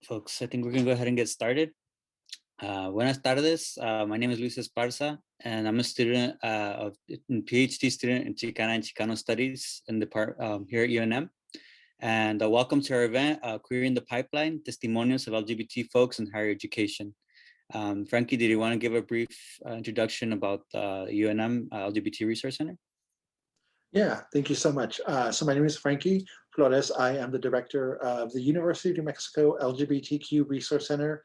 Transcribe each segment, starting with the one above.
Folks, I think we're going to go ahead and get started. Buenas tardes. My name is Luis Esparza, and I'm a student PhD student in Chicana and Chicano Studies in the here at UNM. And welcome to our event, Queering the Pipeline, Testimonios of LGBT Folks in Higher Education. Frankie, did you want to give a brief introduction about UNM LGBT Resource Center? Yeah, thank you so much. So my name is Frankie Flores. I am the director of the University of New Mexico LGBTQ Resource Center.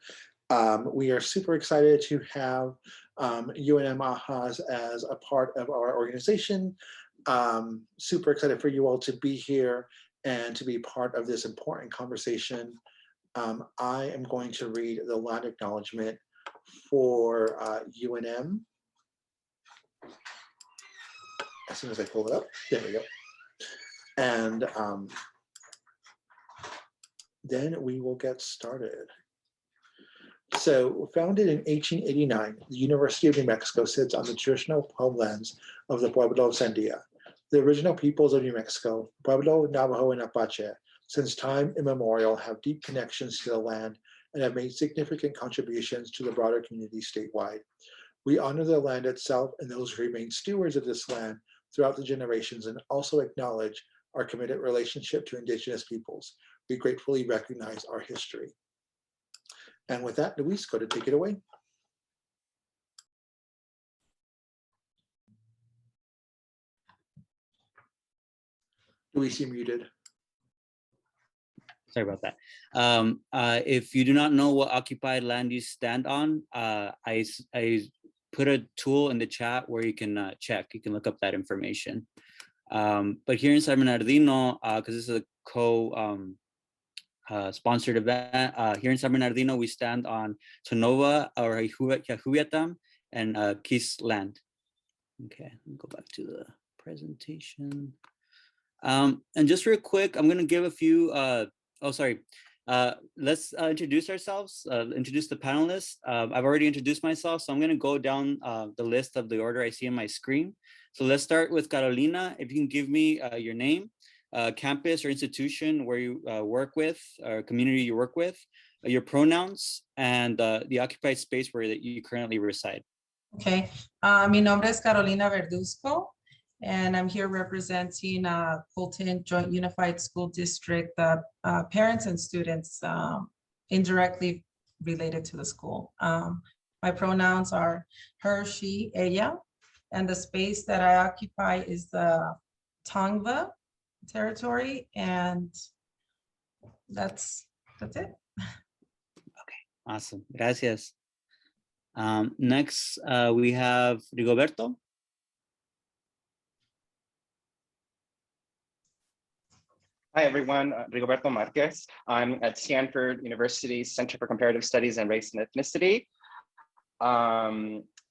We are super excited to have UNM AHAS as a part of our organization. Super excited for you all to be here and to be part of this important conversation. I am going to read the land acknowledgement for UNM. As soon as I pull it up, there we go. And then we will get started. So founded in 1889, the University of New Mexico sits on the traditional homelands of the Pueblo of Sandia. The original peoples of New Mexico, Pueblo, Navajo, and Apache, since time immemorial have deep connections to the land and have made significant contributions to the broader community statewide. We honor the land itself and those who remain stewards of this land throughout the generations, and also acknowledge our committed relationship to Indigenous peoples. We gratefully recognize our history. And with that, Luis, go to take it away. Luis, you're muted. Sorry about that. If you do not know what occupied land you stand on, I put a tool in the chat where you can check. You can look up that information. But here in San Bernardino, because this is a co-sponsored event, here in San Bernardino, we stand on Tonova or Yahuyatam and Keys land. Okay, go back to the presentation. And just real quick, I'm going to give a few, let's introduce ourselves, introduce the panelists. I've already introduced myself, so I'm going to go down the list of the order I see on my screen. So let's start with Carolina. If you can give me your name, campus or institution where you work with, or community you work with, your pronouns, and the occupied space where you currently reside. Okay, mi nombre es Carolina Verduzco, and I'm here representing Fulton Joint Unified School District, parents and students indirectly related to the school. My pronouns are her, she, ella, and the space that I occupy is the Tongva territory, and that's it. Okay, awesome, gracias. Next, we have Rigoberto. Hi, everyone. Rigoberto Marquez. I'm at Stanford University's Center for Comparative Studies and Race and Ethnicity.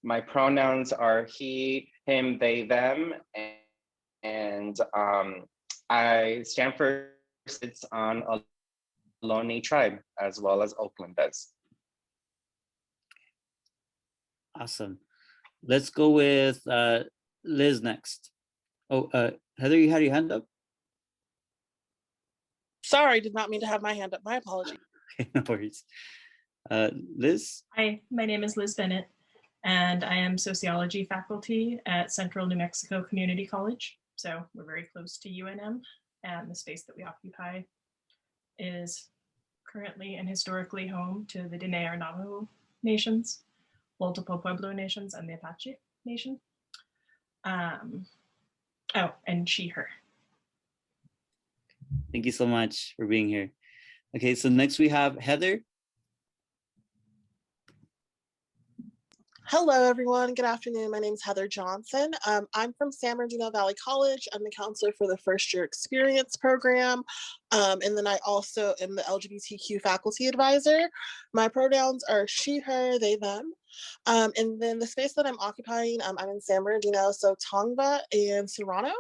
My pronouns are he, him, they, them, and Stanford sits on a Ohlone tribe, as well as Oakland does. Awesome. Let's go with Liz next. Oh, Heather, you had your hand up? Sorry, did not mean to have my hand up. My apologies. Okay, no worries. Liz? Hi, my name is Liz Bennett, and I am sociology faculty at Central New Mexico Community College. So we're very close to UNM, and the space that we occupy is currently and historically home to the Diné or Navajo nations, multiple Pueblo nations, and the Apache nation. Oh, and she, her. Thank you so much for being here. Okay, so next we have Heather. Hello, everyone. Good afternoon. My name is Heather Johnson. I'm from San Bernardino Valley College. I'm the counselor for the first year experience program. And then I also am the LGBTQ faculty advisor. My pronouns are she, her, they, them. And then the space that I'm occupying, I'm in San Bernardino, so Tongva and Serrano.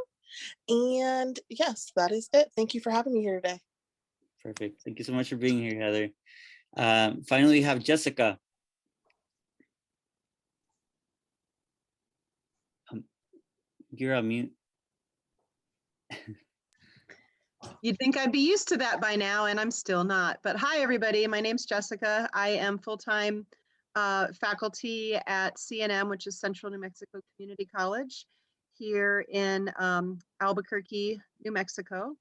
And yes, that is it. Thank you for having me here today. Perfect. Thank you so much for being here, Heather. Finally, we have Jessica. You're on mute. You'd think I'd be used to that by now, and I'm still not. But hi, everybody. My name's Jessica. I am full-time faculty at CNM, which is Central New Mexico Community College, here in Albuquerque, New Mexico.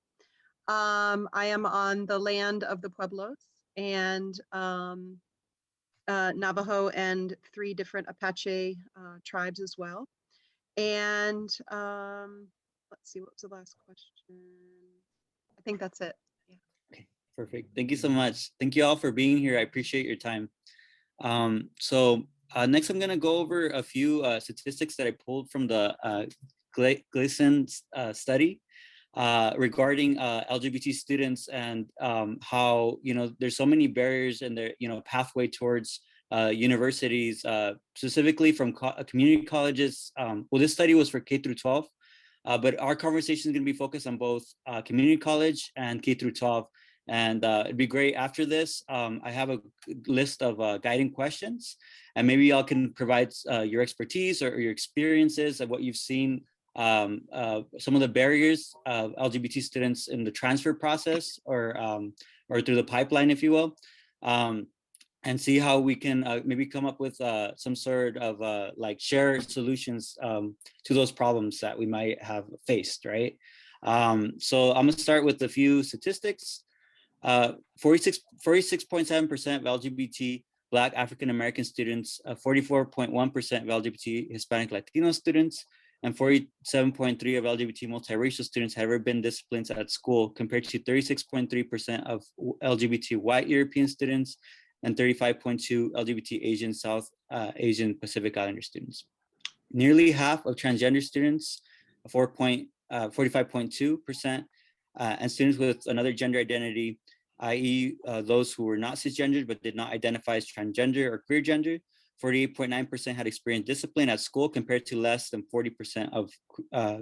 I am on the land of the Pueblos and Navajo and 3 different Apache tribes as well. And let's see, what was the last question? I think that's it. Yeah. Okay, perfect. Thank you so much. Thank you all for being here. I appreciate your time. Next, I'm going to go over a few statistics that I pulled from the Gleason study regarding LGBT students and how, there's so many barriers in their, pathway towards universities, specifically from community colleges. Well, this study was for K through 12, but our conversation is going to be focused on both community college and K through 12. And it'd be great after this. I have a list of guiding questions, and maybe y'all can provide your expertise or your experiences of what you've seen, some of the barriers of LGBT students in the transfer process or through the pipeline, if you will, and see how we can maybe come up with some sort of like shared solutions to those problems that we might have faced, right? So I'm gonna start with a few statistics. 46.7% of LGBT Black African American students, 44.1% of LGBT Hispanic Latino students, and 47.3% of LGBT multiracial students have ever been disciplined at school, compared to 36.3% of LGBT white European students and 35.2% LGBT Asian, South Asian Pacific Islander students. Nearly half of transgender students, 45.2%, and students with another gender identity, i.e. Those who were not cisgendered but did not identify as transgender or queer gender, 48.9% had experienced discipline at school, compared to less than 40% of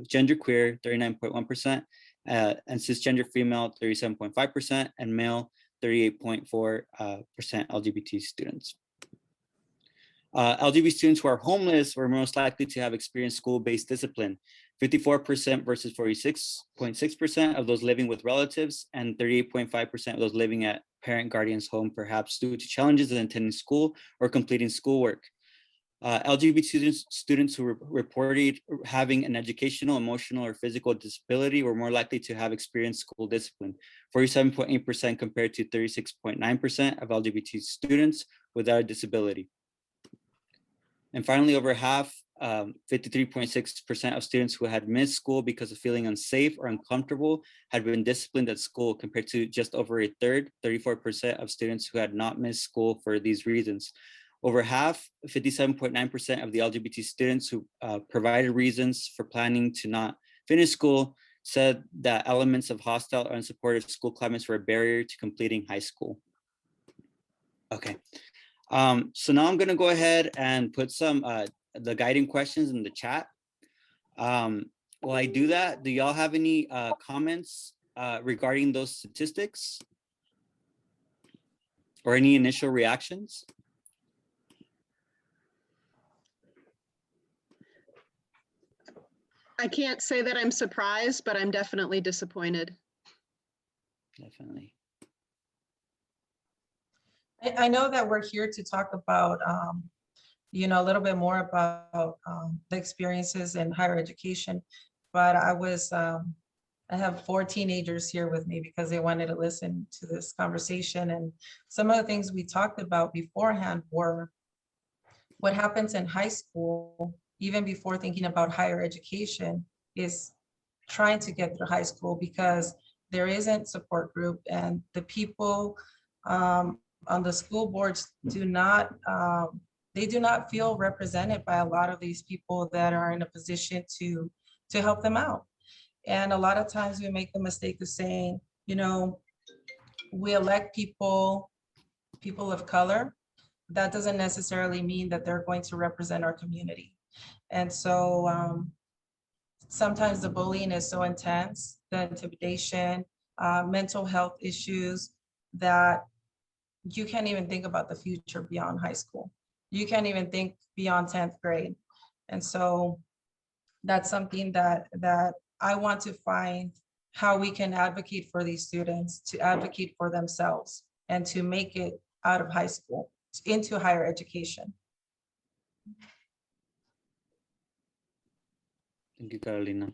genderqueer, 39.1%, and cisgender female, 37.5%, and male, 38.4% LGBT students. LGBT students who are homeless were most likely to have experienced school-based discipline, 54% versus 46.6% of those living with relatives, and 38.5% of those living at parent guardian's home, perhaps due to challenges in attending school or completing schoolwork. LGBT students who reported having an educational, emotional, or physical disability were more likely to have experienced school discipline, 47.8% compared to 36.9% of LGBT students without a disability. And finally, over half, 53.6% of students who had missed school because of feeling unsafe or uncomfortable had been disciplined at school, compared to just over a third, 34% of students who had not missed school for these reasons. Over half, 57.9% of the LGBT students who provided reasons for planning to not finish school said that elements of hostile or unsupportive school climates were a barrier to completing high school. Okay. So now I'm going to go ahead and put some the guiding questions in the chat. While I do that, do y'all have any comments regarding those statistics or any initial reactions? I can't say that I'm surprised, but I'm definitely disappointed. Definitely. I know that we're here to talk about, a little bit more about the experiences in higher education, but I have 4 teenagers here with me because they wanted to listen to this conversation. And some of the things we talked about beforehand were what happens in high school, even before thinking about higher education, is trying to get through high school because there isn't support group, and the people on the school boards do not feel represented by a lot of these people that are in a position to help them out. And a lot of times we make the mistake of saying, we elect people of color. That doesn't necessarily mean that they're going to represent our community. And so sometimes the bullying is so intense, the intimidation, mental health issues, that you can't even think about the future beyond high school. You can't even think beyond 10th grade. And so that's something that I want to find how we can advocate for these students to advocate for themselves and to make it out of high school into higher education. Thank you, Carolina.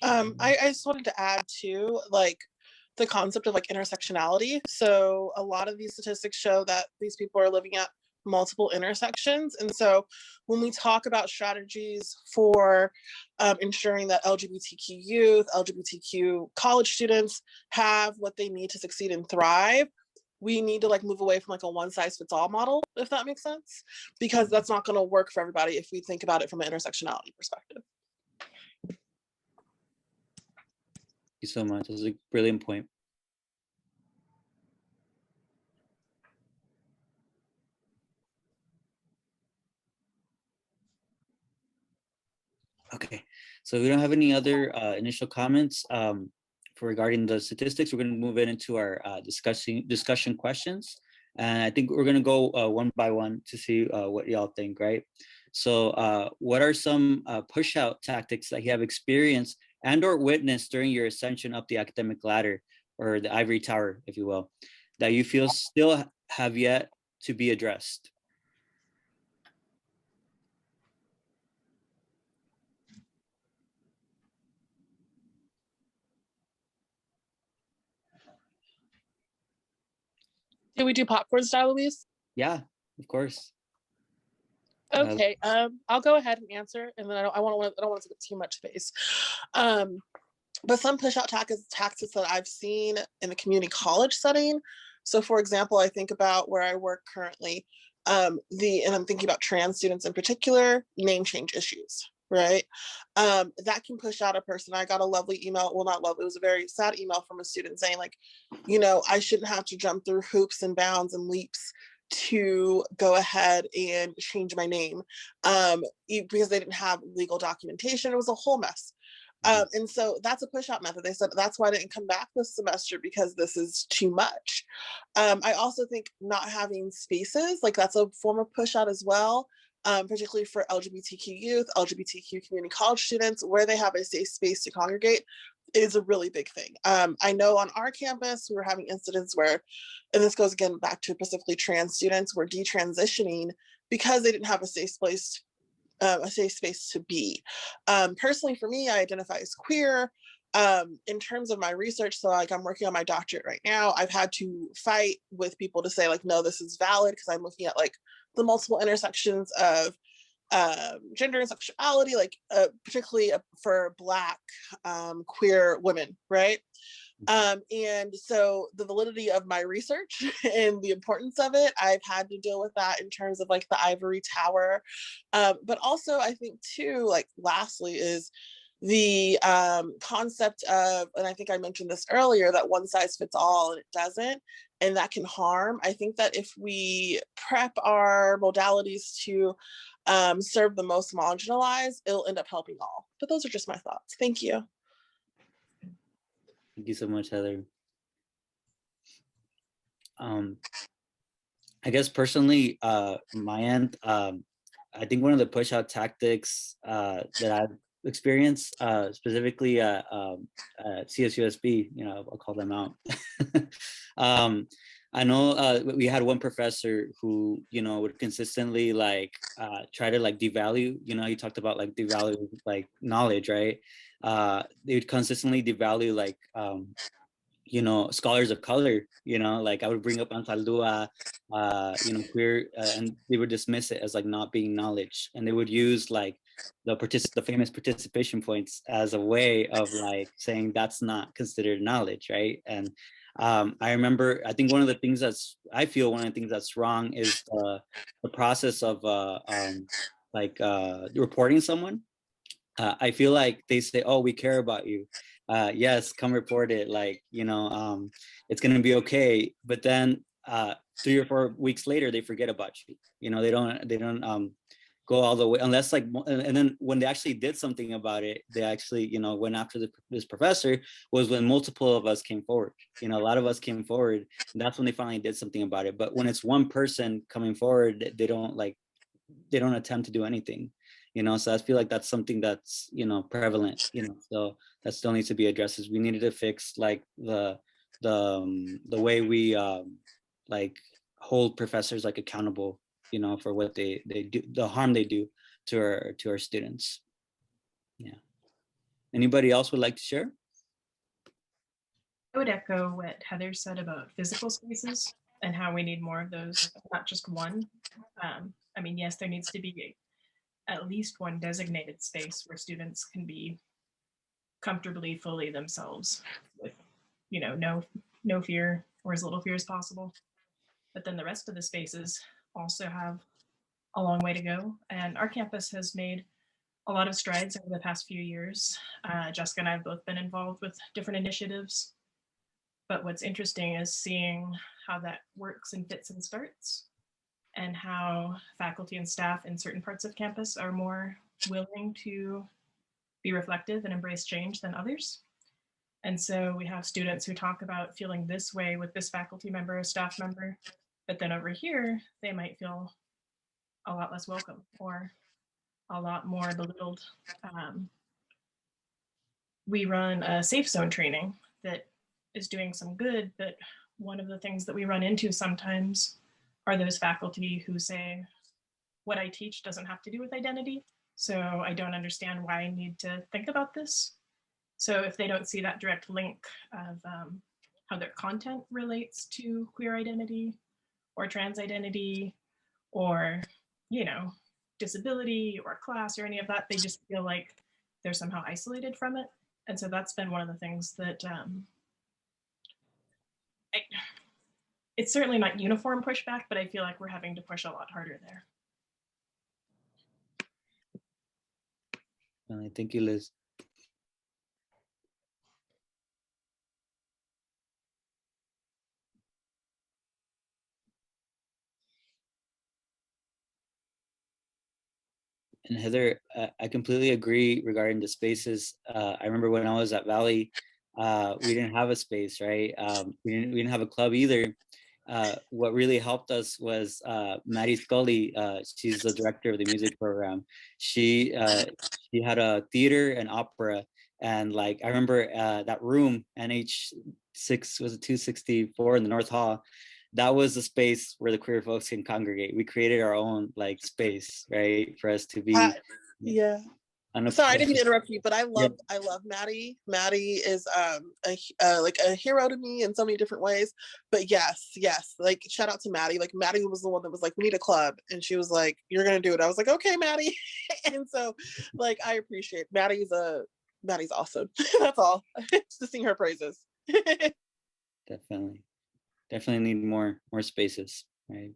I just wanted to add too, like the concept of like intersectionality. So a lot of these statistics show that these people are living at multiple intersections. And so when we talk about strategies for ensuring that LGBTQ youth, LGBTQ college students have what they need to succeed and thrive, we need to like move away from like a one size fits all model, if that makes sense, because that's not going to work for everybody if we think about it from an intersectionality perspective. Thank you so much. That's a brilliant point. Okay, so we don't have any other initial comments for regarding the statistics. We're going to move into our discussion questions. And I think we're going to go one by one to see what y'all think, right? So what are some push out tactics that you have experienced and or witnessed during your ascension up the academic ladder, or the ivory tower, if you will, that you feel still have yet to be addressed? Did we do popcorn style, Louise? Yeah, of course. Okay, I'll go ahead and answer, and then I don't want to take too much space. But some push out tactics that I've seen in the community college setting. So, for example, I think about where I work currently, and I'm thinking about trans students in particular, name change issues, right? That can push out a person. I got a lovely email, well, not lovely, it was a very sad email from a student saying, like, you know, I shouldn't have to jump through hoops and bounds and leaps to go ahead and change my name because they didn't have legal documentation. It was a whole mess. And so that's a push out method. They said that's why I didn't come back this semester, because this is too much. I also think not having spaces, like that's a form of push out as well, particularly for LGBTQ youth, LGBTQ community college students, where they have a safe space to congregate is a really big thing. I know on our campus, we were having incidents where, and this goes again back to specifically trans students, were detransitioning because they didn't have a safe space to be. Personally, for me, I identify as queer. In terms of my research, so like I'm working on my doctorate right now, I've had to fight with people to say like, no, this is valid, because I'm looking at like the multiple intersections of gender and sexuality, like particularly for Black queer women, right? And so the validity of my research and the importance of it, I've had to deal with that in terms of like the ivory tower. But also I think too, like lastly, is the concept of, and I think I mentioned this earlier, that one size fits all, and it doesn't, and that can harm. I think that if we prep our modalities to serve the most marginalized, it'll end up helping all. But those are just my thoughts. Thank you. Thank you so much, Heather. I guess personally, my end, I think one of the push out tactics that I've experienced, specifically at CSUSB, you know, I'll call them out. I know we had one professor who, you know, would consistently like try to like devalue, you know, he talked about like devalue like knowledge, right? They would consistently devalue like, you know, scholars of color, you know, like I would bring up Ansaldúa, you know, queer, and they would dismiss it as like not being knowledge. And they would use like the famous participation points as a way of like saying that's not considered knowledge, right? And I remember, I think one of the things that's wrong is the process of reporting someone. I feel like they say, oh, we care about you. Yes, come report it. Like, you know, it's going to be okay. But then 3 or 4 weeks later, they forget about you. You know, they don't go all the way unless like, and then when they actually did something about it, they actually, you know, went after this professor, was when multiple of us came forward. You know, a lot of us came forward, and that's when they finally did something about it. But when it's one person coming forward, they don't attempt to do anything. So I feel like that's something that's, prevalent, so that still needs to be addressed. Is we needed to fix like the way we like hold professors like accountable, for what they do, the harm they do to our students. Yeah. Anybody else would like to share? I would echo what Heather said about physical spaces and how we need more of those, not just one. I mean, yes, there needs to be at least one designated space where students can be comfortably fully themselves with, no fear or as little fear as possible. But then the rest of the spaces also have a long way to go. And our campus has made a lot of strides over the past few years. Jessica and I have both been involved with different initiatives. But what's interesting is seeing how that works and fits and starts, and how faculty and staff in certain parts of campus are more willing to be reflective and embrace change than others. And so we have students who talk about feeling this way with this faculty member or staff member, but then over here, they might feel a lot less welcome or a lot more belittled. We run a safe zone training that is doing some good, but one of the things that we run into sometimes are those faculty who say, what I teach doesn't have to do with identity, so I don't understand why I need to think about this. So if they don't see that direct link of how their content relates to queer identity or trans identity or, disability or class or any of that, they just feel like they're somehow isolated from it. And so that's been one of the things that it's certainly not uniform pushback, but I feel like we're having to push a lot harder there. Thank you, Liz. And Heather, I completely agree regarding the spaces. I remember when I was at Valley, we didn't have a space, right? We didn't have a club either. What really helped us was Maddie Scully. She's the director of the music program. She had a theater and opera, and like I remember that room, NH6 was it 264 in the North Hall. That was the space where the queer folks can congregate. We created our own like space, right, for us to be. Yeah. Sorry, I didn't mean to interrupt you, but I love Maddie. Maddie is like a hero to me in so many different ways. But yes, like shout out to Maddie. Like Maddie was the one that was like, we need a club, and she was like, you're gonna do it. I was like, okay, Maddie. And so, like, I appreciate Maddie's awesome. That's all. Just to sing her praises. Definitely need more spaces, right?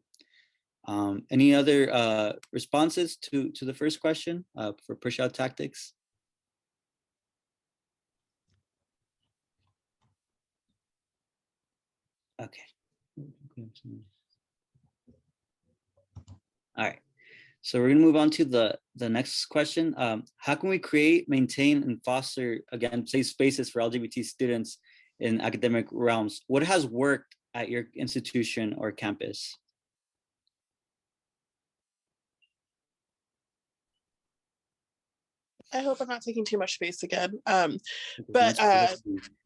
Any other responses to the first question for push out tactics? Okay. All right. So we're gonna move on to the next question. How can we create, maintain, and foster, again, safe spaces for LGBT students in academic realms? What has worked at your institution or campus? I hope I'm not taking too much space again. But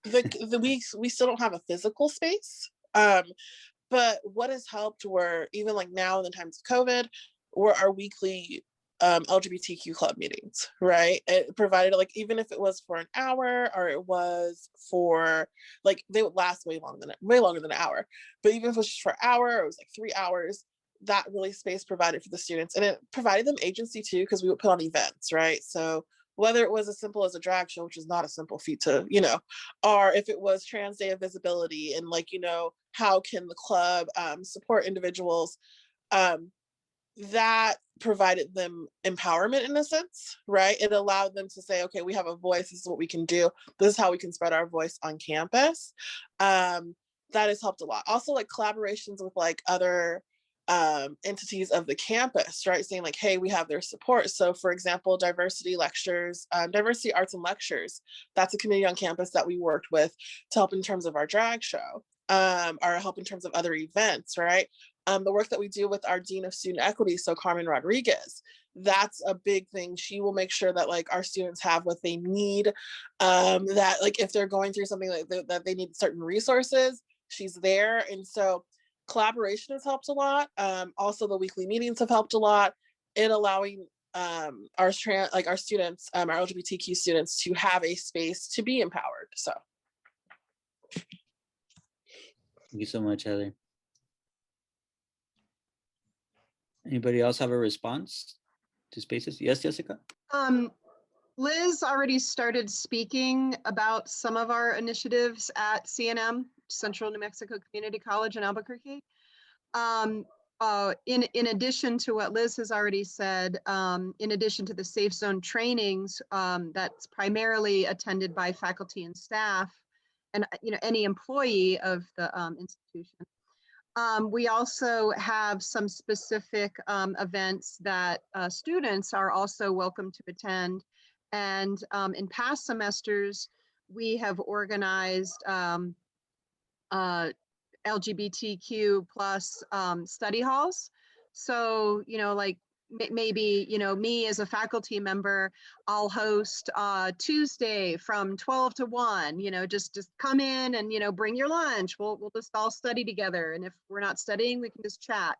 we still don't have a physical space. But what has helped were, even like now in the times of COVID, were our weekly LGBTQ club meetings, right? It provided, like, even if it was for an hour or it was for, like, they would last way longer than an hour. But even if it was just for an hour, or it was like 3 hours, that really space provided for the students, and it provided them agency too, because we would put on events, right? So whether it was as simple as a drag show, which is not a simple feat to, or if it was Trans Day of Visibility, and like, how can the club support individuals, that provided them empowerment in a sense, right? It allowed them to say, okay, we have a voice, this is what we can do, this is how we can spread our voice on campus. That has helped a lot. Also, like collaborations with like other entities of the campus, right? Saying like, hey, we have their support. So for example, diversity lectures, diversity arts and lectures, that's a community on campus that we worked with to help in terms of our drag show, or help in terms of other events, right? The work that we do with our Dean of Student Equity, so Carmen Rodriguez, that's a big thing. She will make sure that like our students have what they need, that like if they're going through something like that they need certain resources, she's there. And so collaboration has helped a lot. Also the weekly meetings have helped a lot in allowing our students, our LGBTQ students, to have a space to be empowered. So Thank you so much, Heather. Anybody else have a response to spaces? Yes, Jessica? Liz already started speaking about some of our initiatives at CNM, Central New Mexico Community College in Albuquerque. In addition to what Liz has already said, in addition to the safe zone trainings, that's primarily attended by faculty and staff, and any employee of the institution. We also have some specific events that students are also welcome to attend. And in past semesters, we have organized LGBTQ plus study halls. So, like maybe, me as a faculty member, I'll host Tuesday from 12 to 1, just come in and, bring your lunch. We'll just all study together. And if we're not studying, we can just chat.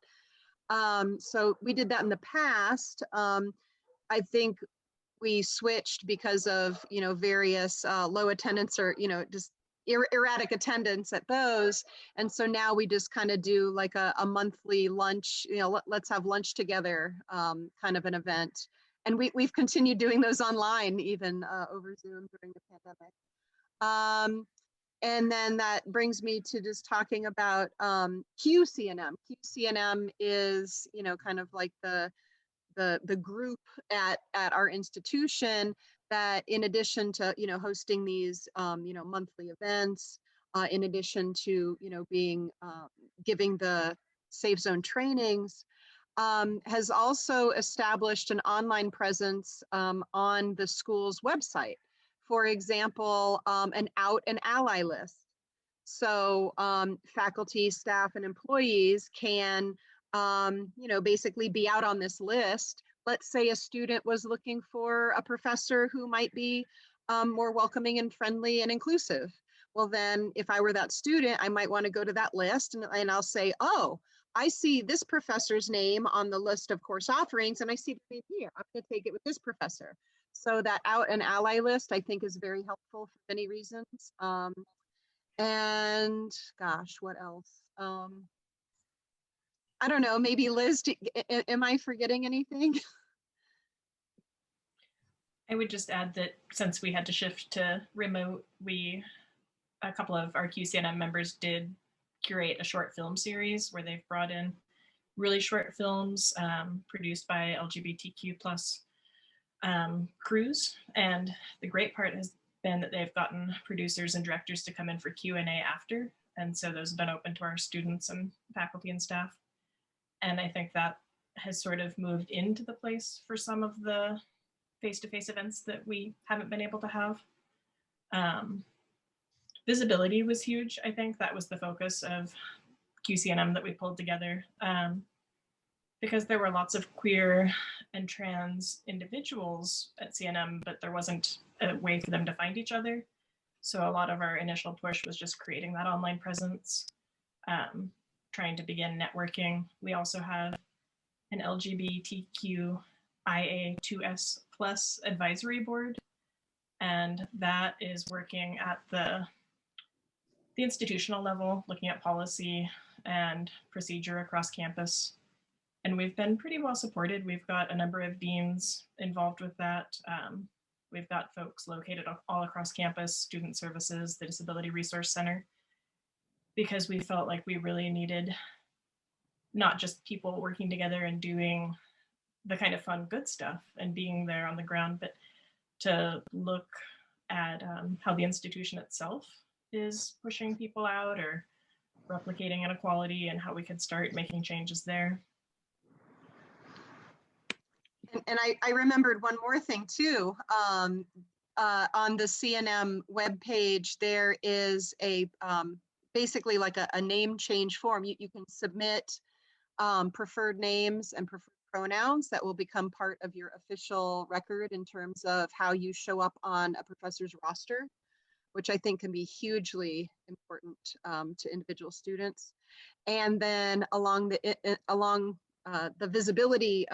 So we did that in the past. I think we switched because of, various low attendance or, just erratic attendance at those. And so now we just kind of do like a monthly lunch, let's have lunch together kind of an event. And we've continued doing those online, even over Zoom during the pandemic. And then that brings me to just talking about QCNM. QCNM is, kind of like the group at our institution that, in addition to hosting these monthly events, in addition to being giving the safe zone trainings, has also established an online presence on the school's website. For example, an out and ally list. So faculty, staff, and employees can basically be out on this list. Let's say a student was looking for a professor who might be more welcoming and friendly and inclusive. Well, then if I were that student, I might want to go to that list and I'll say, oh, I see this professor's name on the list of course offerings, and I see the name here. I'm going to take it with this professor. So that out and ally list, I think, is very helpful for many reasons. And gosh, what else? I don't know, maybe Liz, am I forgetting anything? I would just add that since we had to shift to remote, a couple of our QCNM members did curate a short film series where they've brought in really short films produced by LGBTQ plus crews. And the great part has been that they've gotten producers and directors to come in for Q&A after. And so those have been open to our students and faculty and staff. And I think that has sort of moved into the place for some of the face-to-face events that we haven't been able to have. Visibility was huge. I think that was the focus of QCNM that we pulled together, because there were lots of queer and trans individuals at CNM, but there wasn't a way for them to find each other. So a lot of our initial push was just creating that online presence, trying to begin networking. We also have an LGBTQIA 2S plus advisory board, and that is working at the institutional level, looking at policy and procedure across campus. And we've been pretty well supported. We've got a number of deans involved with that. We've got folks located all across campus, student services, the Disability Resource Center, because we felt like we really needed not just people working together and doing the kind of fun, good stuff and being there on the ground, but to look at how the institution itself is pushing people out or replicating inequality and how we could start making changes there. And I remembered one more thing too. On the CNM webpage, there is a basically like a name change form. You can submit preferred names and preferred pronouns that will become part of your official record in terms of how you show up on a professor's roster, which I think can be hugely important to individual students. And then along the visibility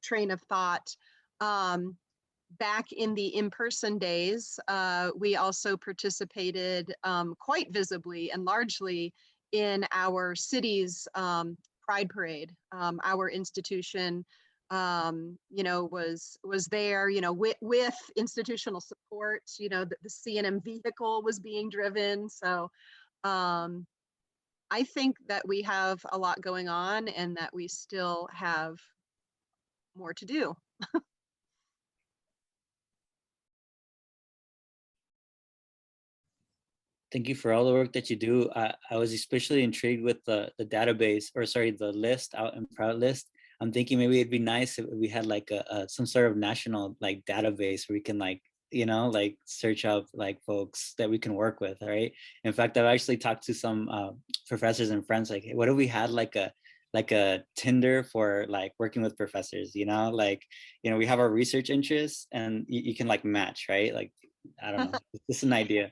train of thought, back in the in-person days, we also participated quite visibly and largely in our city's Pride Parade. Our institution, was there, with institutional support. The C&M vehicle was being driven. So I think that we have a lot going on and that we still have more to do. Thank you for all the work that you do. I was especially intrigued with the database, or sorry, the list, out and proud list. I'm thinking maybe it'd be nice if we had like some sort of national like database where we can like search up like folks that we can work with. All right. In fact, I've actually talked to some professors and friends like, hey, what if we had like a Tinder for like working with professors? We have our research interests and you can like match, right? Like, I don't know. It's just an idea.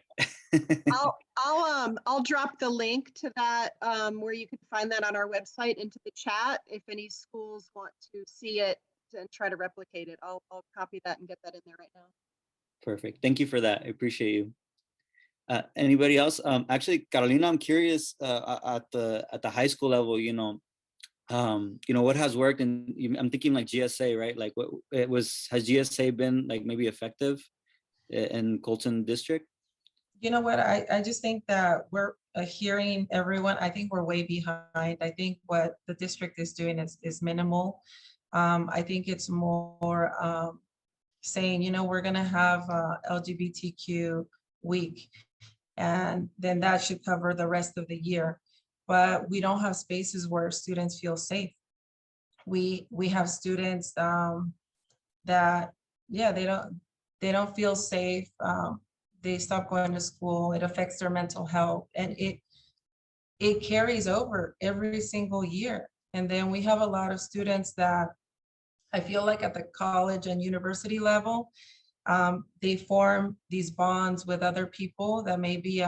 I'll drop the link to that where you can find that on our website into the chat. If any schools want to see it and try to replicate it, I'll copy that and get that in there right now. Perfect. Thank you for that. I appreciate you. Anybody else? Actually, Carolina, I'm curious at the high school level, what has worked, and I'm thinking like GSA, right? Like has GSA been like maybe effective in Colton District? You know what, I just think that we're hearing everyone. I think we're way behind. I think what the district is doing is minimal. I think it's more saying, we're gonna have LGBTQ week, and then that should cover the rest of the year. But we don't have spaces where students feel safe. We have students that, yeah, they don't feel safe. They stop going to school. It affects their mental health, and it carries over every single year. And then we have a lot of students that I feel like at the college and university level, they form these bonds with other people that maybe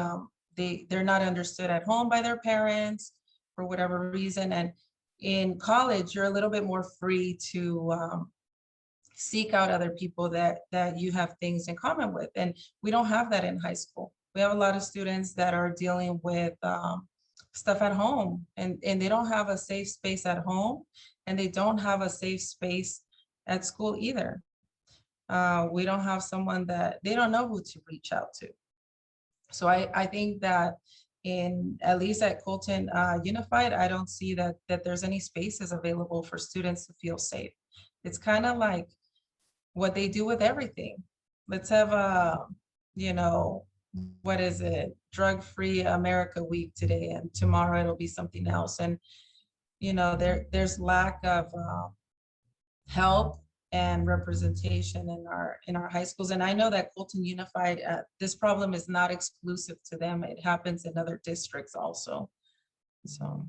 they're not understood at home by their parents for whatever reason. And in college, you're a little bit more free to seek out other people that you have things in common with. And we don't have that in high school. We have a lot of students that are dealing with stuff at home, and they don't have a safe space at home, and they don't have a safe space at school either. We don't have someone that they don't know who to reach out to. So I think that at least at Colton Unified, I don't see that there's any spaces available for students to feel safe. It's kind of like what they do with everything. Let's have what is it? Drug-free America week today, and tomorrow it'll be something else. And, there's lack of help and representation in our high schools. And I know that Colton Unified, this problem is not exclusive to them. It happens in other districts also. So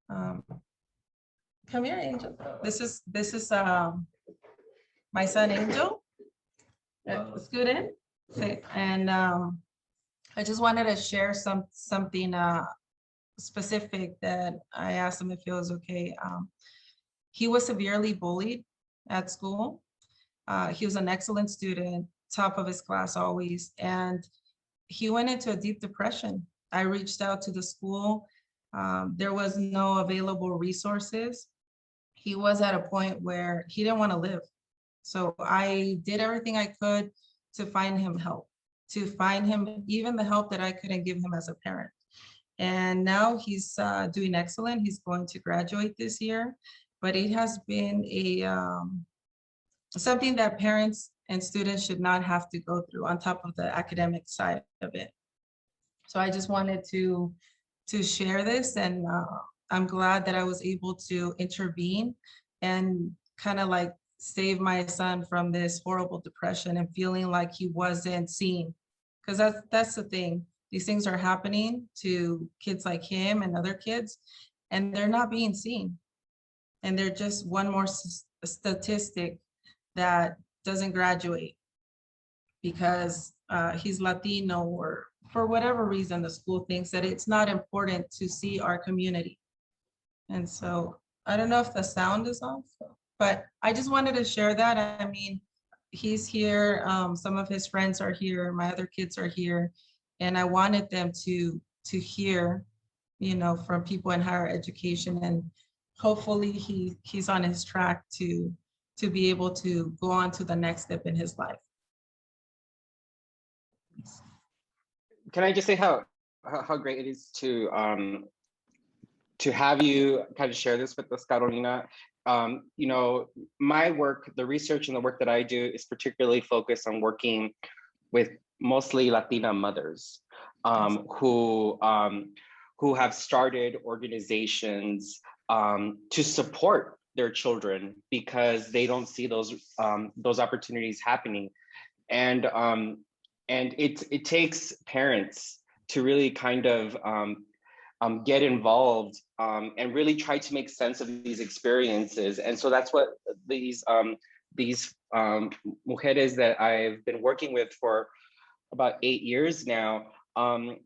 come here, Angel. This is my son Angel, a student. And I just wanted to share something specific that I asked him if it was okay. He was severely bullied at school. He was an excellent student, top of his class always, and he went into a deep depression. I reached out to the school. There was no available resources. He was at a point where he didn't want to live. So I did everything I could to find him help, to find him even the help that I couldn't give him as a parent. And now he's doing excellent. He's going to graduate this year, but it has been something that parents and students should not have to go through on top of the academic side of it. So I just wanted to share this, and I'm glad that I was able to intervene and kind of like save my son from this horrible depression and feeling like he wasn't seen. Because that's the thing. These things are happening to kids like him and other kids, and they're not being seen. and they're just one more statistic that doesn't graduate because he's Latino, or for whatever reason, the school thinks that it's not important to see our community. And so I don't know if the sound is off, but I just wanted to share that. I mean, he's here, some of his friends are here, my other kids are here, and I wanted them to hear, you know, from people in higher education, and hopefully he's on his track to be able to go on to the next step in his life. Can I just say how great it is to have you kind of share this with us, Carolina. You know, my work, the research and the work that I do is particularly focused on working with mostly Latina mothers who have started organizations to support their children because they don't see those opportunities happening. And it takes parents to really kind of get involved and really try to make sense of these experiences. And so that's what these mujeres that I've been working with for about 8 years now,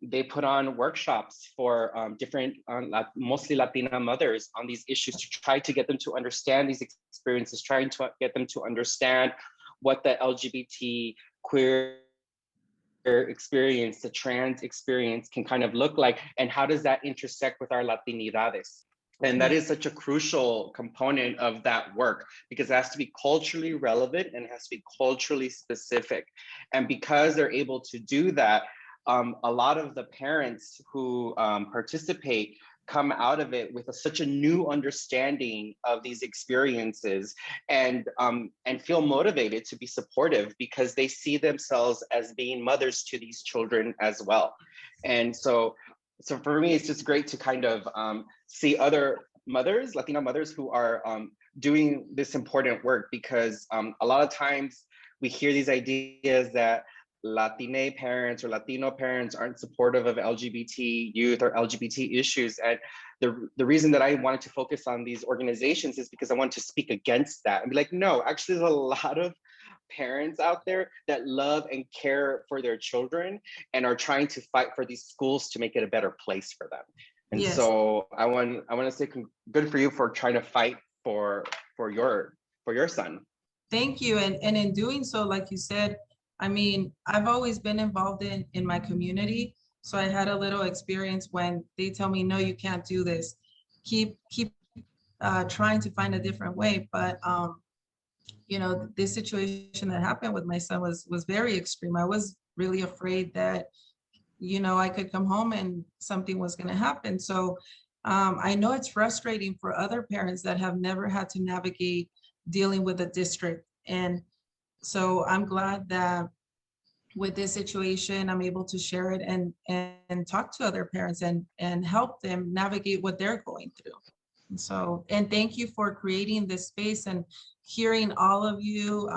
they put on workshops for different, mostly Latina mothers on these issues to try to get them to understand these experiences, trying to get them to understand what the LGBT queer experience, the trans experience can kind of look like, and how does that intersect with our Latinidades? And that is such a crucial component of that work because it has to be culturally relevant and it has to be culturally specific. And because they're able to do that, a lot of the parents who participate come out of it with such a new understanding of these experiences and feel motivated to be supportive because they see themselves as being mothers to these children as well. And so for me, it's just great to kind of see other mothers, Latina mothers, who are doing this important work because a lot of times we hear these ideas that Latina parents or Latino parents aren't supportive of LGBT youth or LGBT issues. And the reason that I wanted to focus on these organizations is because I want to speak against that and be like, no, actually there's a lot of parents out there that love and care for their children and are trying to fight for these schools to make it a better place for them. And Yes. so I want to say good for you for trying to fight for your son. Thank you. And in doing so, like you said, I mean, I've always been involved in my community. So I had a little experience when they tell me, no, you can't do this. Keep trying to find a different way. But, you know, this situation that happened with my son was very extreme. I was really afraid that, you know, I could come home and something was going to happen. So I know it's frustrating for other parents that have never had to navigate dealing with a district. And so I'm glad that with this situation, I'm able to share it and talk to other parents and help them navigate what they're going through. And so, and thank you for creating this space and hearing all of you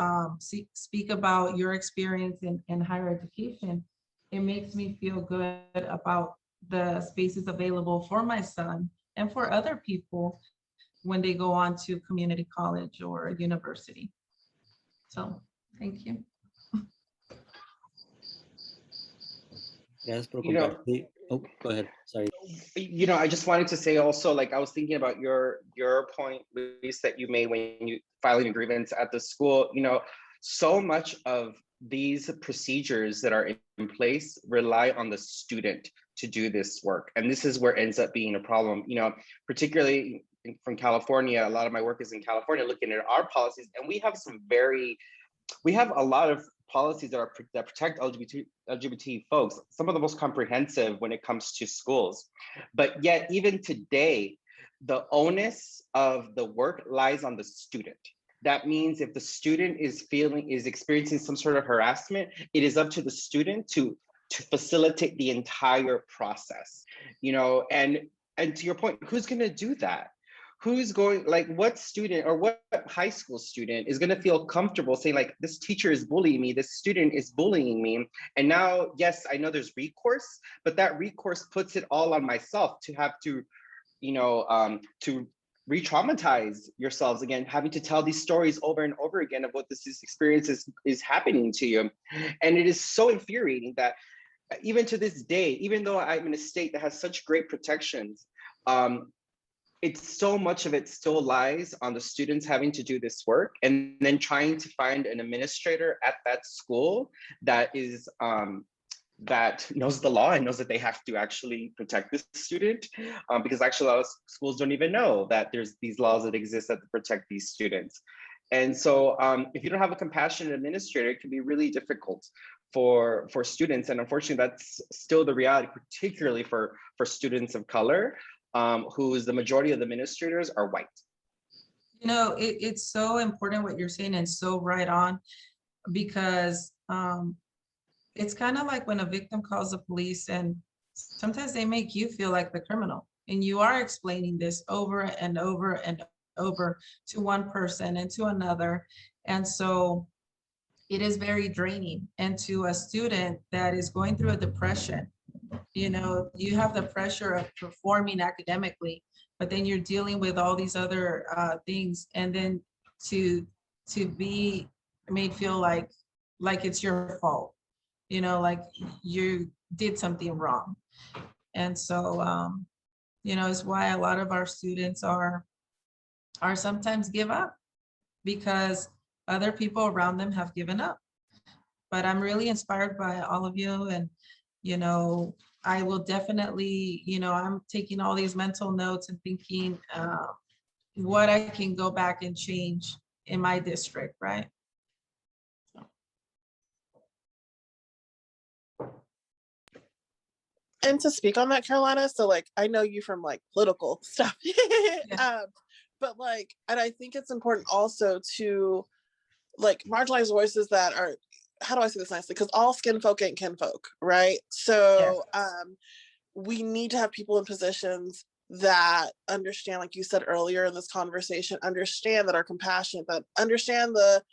speak about your experience in higher education. It makes me feel good about the spaces available for my son and for other people when they go on to community college or university. So thank you. Gracias por You know, compartir. Oh, go ahead. Sorry. You know, I just wanted to say also, like I was thinking about your point, Luis, that you made when you filing a grievance at the school. You know, so much of these procedures that are in place rely on the student to do this work. And this is where it ends up being a problem. You know, particularly from California, a lot of my work is in California looking at our policies, and we have a lot of policies that protect LGBT folks, some of the most comprehensive when it comes to schools. But yet, even today, the onus of the work lies on the student. That means if the student is experiencing some sort of harassment, it is up to the student to facilitate the entire process. You know, and to your point, who's going to do that? Who's going, like, what student or what high school student is going to feel comfortable saying, like, this teacher is bullying me, this student is bullying me? And now, yes, I know there's recourse, but that recourse puts it all on myself to have to, you know, to re-traumatize yourselves again, having to tell these stories over and over again of what this experience is happening to you. And it is so infuriating that even to this day, even though I'm in a state that has such great protections, it's so much of it still lies on the students having to do this work and then trying to find an administrator at that school that is that knows the law and knows that they have to actually protect this student, because actually a lot of schools don't even know that there's these laws that exist that protect these students. And so if you don't have a compassionate administrator, it can be really difficult for students. And unfortunately, that's still the reality, particularly for students of color, whose the majority of the administrators are white. You know, it's so important what you're saying and so right on, because it's kind of like when a victim calls the police and sometimes they make you feel like the criminal, and you are explaining this over and over and over to one person and to another. And so it is very draining. And to a student that is going through a depression, you know, you have the pressure of performing academically, but then you're dealing with all these other things. And then to be made feel like it's your fault, you know, like you did something wrong. And so, you know, it's why a lot of our students are sometimes give up, because other people around them have given up. But I'm really inspired by all of you. And, you know, I will definitely, you know, I'm taking all these mental notes and thinking what I can go back and change in my district, right? And to speak on that, Carolina, so like I know you from like political stuff, but like, and I think it's important also to like marginalized voices that are, how do I say this nicely? Because all skin folk ain't kin folk, right? So we need to have people in positions that understand, like you said earlier in this conversation, understand that are compassionate, that understand the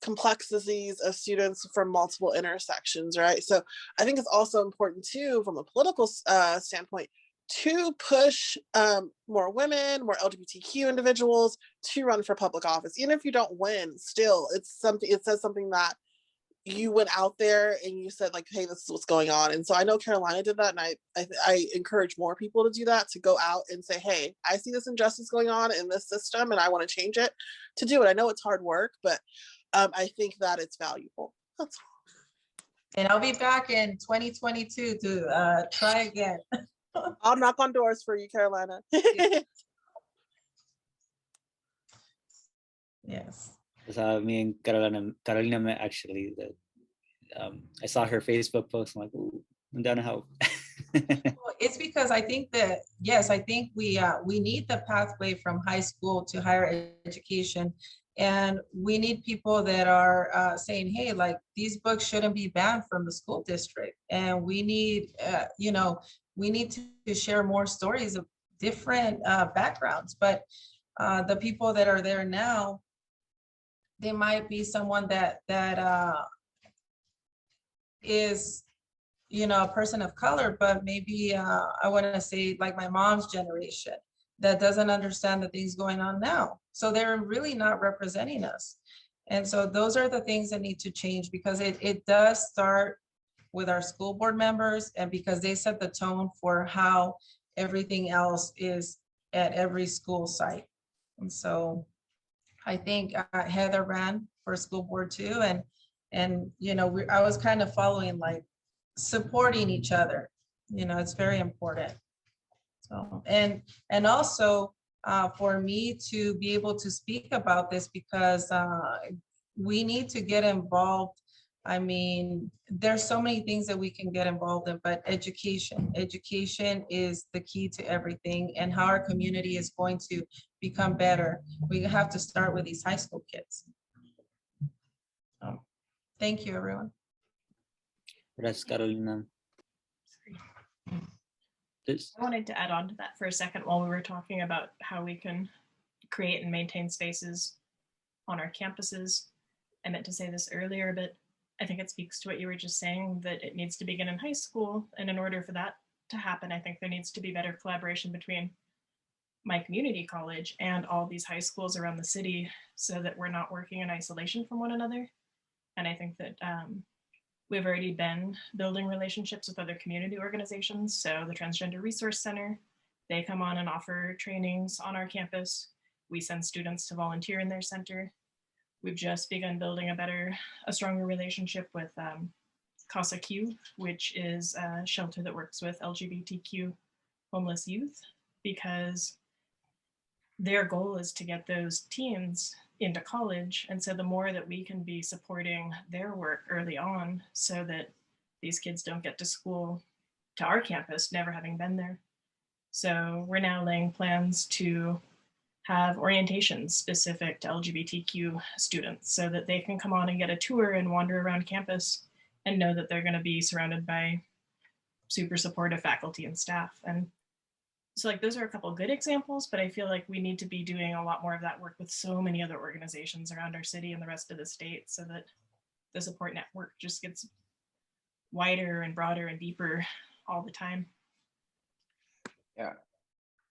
complexities of students from multiple intersections, right? So I think it's also important too, from a political standpoint, to push more women, more LGBTQ individuals to run for public office. Even if you don't win, still it's something, it says something that you went out there and you said like, hey, this is what's going on. And so I know Carolina did that, and I encourage more people to do that, to go out and say, hey, I see this injustice going on in this system and I want to change it, to do it. I know it's hard work, but I think that it's valuable. That's all. And I'll be back in 2022 to try again. I'll knock on doors for you, Carolina. Yes. Me and Carolina met actually. I saw her Facebook post. I'm like, ooh, I'm down to help. Well, it's because I think that, yes, I think we need the pathway from high school to higher education. And we need people that are saying, hey, like these books shouldn't be banned from the school district. And we need, you know, we need to share more stories of different backgrounds. But the people that are there now, they might be someone that is, you know, a person of color, but maybe I want to say like my mom's generation that doesn't understand the things going on now. So they're really not representing us. And so those are the things that need to change, because it does start with our school board members, and because they set the tone for how everything else is at every school site. And so I think Heather ran for school board too. And you know, I was kind of following, like supporting each other. You know, it's very important. So, and also for me to be able to speak about this, because we need to get involved. I mean, there's so many things that we can get involved in, but education is the key to everything, and how our community is going to become better. We have to start with these high school kids. Thank you, everyone. Gracias, Carolina. I wanted to add on to that for a second while we were talking about how we can create and maintain spaces on our campuses. I meant to say this earlier, but I think it speaks to what you were just saying, that it needs to begin in high school. And in order for that to happen, I think there needs to be better collaboration between my community college and all these high schools around the city so that we're not working in isolation from one another. And I think that we've already been building relationships with other community organizations. So the Transgender Resource Center, they come on and offer trainings on our campus. We send students to volunteer in their center. We've just begun building a stronger relationship with Casa Q, which is a shelter that works with LGBTQ homeless youth, because their goal is to get those teens into college. And so the more that we can be supporting their work early on so that these kids don't get to school, to our campus, never having been there. So we're now laying plans to have orientations specific to LGBTQ students so that they can come on and get a tour and wander around campus and know that they're going to be surrounded by super supportive faculty and staff. And so like those are a couple of good examples, but I feel like we need to be doing a lot more of that work with so many other organizations around our city and the rest of the state so that the support network just gets wider and broader and deeper all the time. Yeah,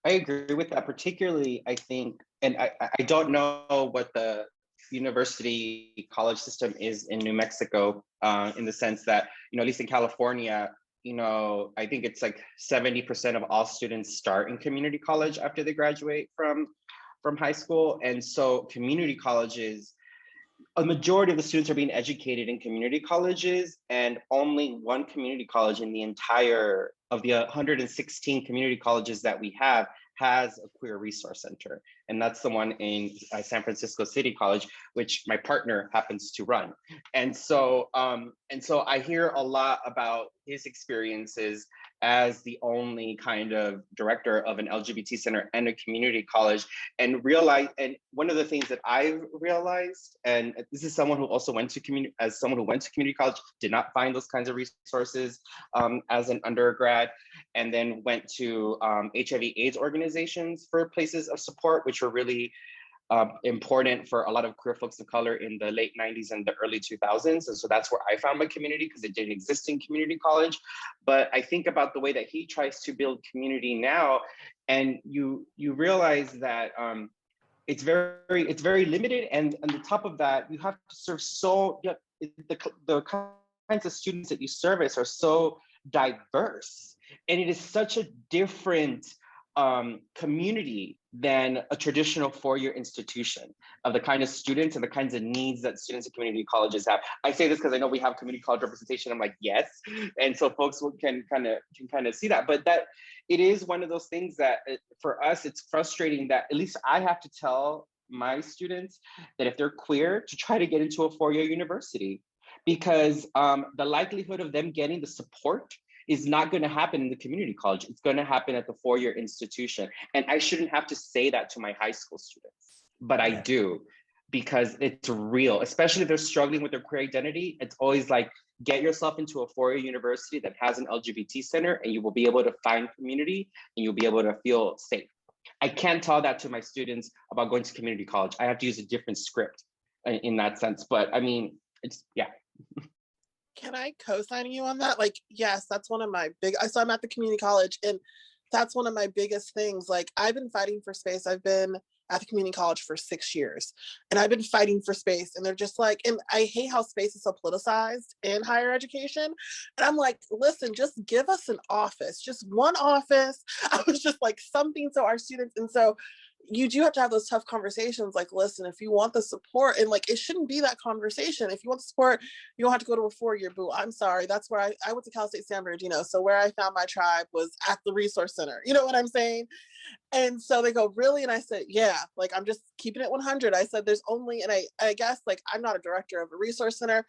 I agree with that, particularly, I think, and I don't know what the university college system is in New Mexico, in the sense that, at least in California, I think it's like 70% of all students start in community college after they graduate from high school. And so community colleges, a majority of the students are being educated in community colleges, and only one community college in the entire of the 116 community colleges that we have has a queer resource center. And that's the one in San Francisco City College, which my partner happens to run. And so I hear a lot about his experiences as the only kind of director of an LGBT center and a community college, and one of the things that I've realized, and this is someone who also went to community college, did not find those kinds of resources as an undergrad, and then went to HIV/AIDS organizations for places of support, which were really important for a lot of queer folks of color in the late 90s and the early 2000s. And so that's where I found my community, because it didn't exist in community college. But I think about the way that he tries to build community now, and you realize that it's very limited. And on the top of that, you have to serve the kinds of students that you service are so diverse. And it is such a different community than a traditional four-year institution of the kind of students and the kinds of needs that students at community colleges have. I say this because I know we have community college representation. I'm like, yes. And so folks can kind of see that. But that it is one of those things that for us, it's frustrating that at least I have to tell my students that if they're queer, to try to get into a four-year university, because the likelihood of them getting the support is not going to happen in the community college. It's going to happen at the four-year institution. And I shouldn't have to say that to my high school students, but I do, because it's real, especially if they're struggling with their queer identity. It's always like, get yourself into a four-year university that has an LGBT center, and you will be able to find community and you'll be able to feel safe. I can't tell that to my students about going to community college. I have to use a different script in that sense. But I mean, yeah. Can I co-sign you on that? Like, yes, that's one of my so I'm at the community college, and that's one of my biggest things. Like, I've been fighting for space. I've been at the community college for 6 years, and I've been fighting for space, and they're just like, and I hate how space is so politicized in higher education. And I'm like, listen, just give us an office, just one office. I was just like, something so our students, and so you do have to have those tough conversations. Like, listen, if you want the support, and like, it shouldn't be that conversation. If you want the support, you don't have to go to a four-year boo. I'm sorry. That's where I went to Cal State San Bernardino. So where I found my tribe was at the resource center. You know what I'm saying? And so they go, really? And I said, yeah, like, I'm just keeping it 100. I said, there's only, and I guess, like, I'm not a director of a resource center,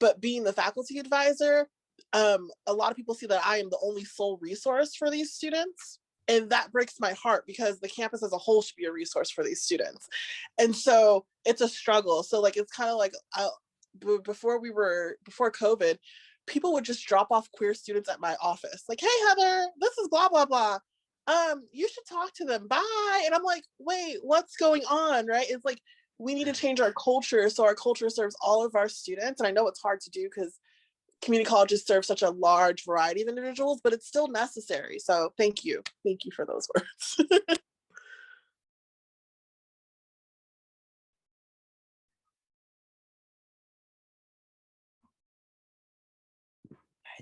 but being the faculty advisor, a lot of people see that I am the only sole resource for these students. And that breaks my heart, because the campus as a whole should be a resource for these students. And so it's a struggle. So like, it's kind of like before COVID, people would just drop off queer students at my office. Like, hey, Heather, this is blah, blah, blah. You should talk to them. Bye. And I'm like, wait, what's going on? Right. It's like, we need to change our culture so our culture serves all of our students. And I know it's hard to do because community colleges serve such a large variety of individuals, but it's still necessary. So thank you. Thank you for those words.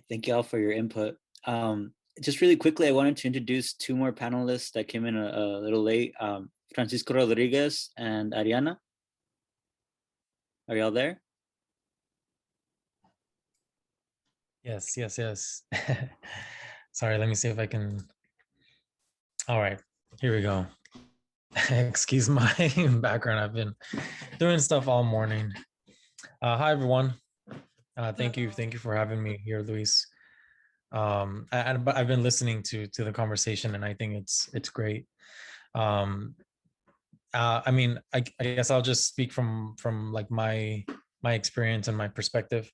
Thank you all for your input. Just really quickly, I wanted to introduce two more panelists that came in a little late. Francisco Rodriguez and Ariana. Are y'all there? Yes. Sorry, let me see if I can. All right, here we go. Excuse my background. I've been doing stuff all morning. Hi, everyone. Thank you for having me here, Luis. But I've been listening to the conversation, and I think it's great. I mean, I guess I'll just speak from like my experience and my perspective.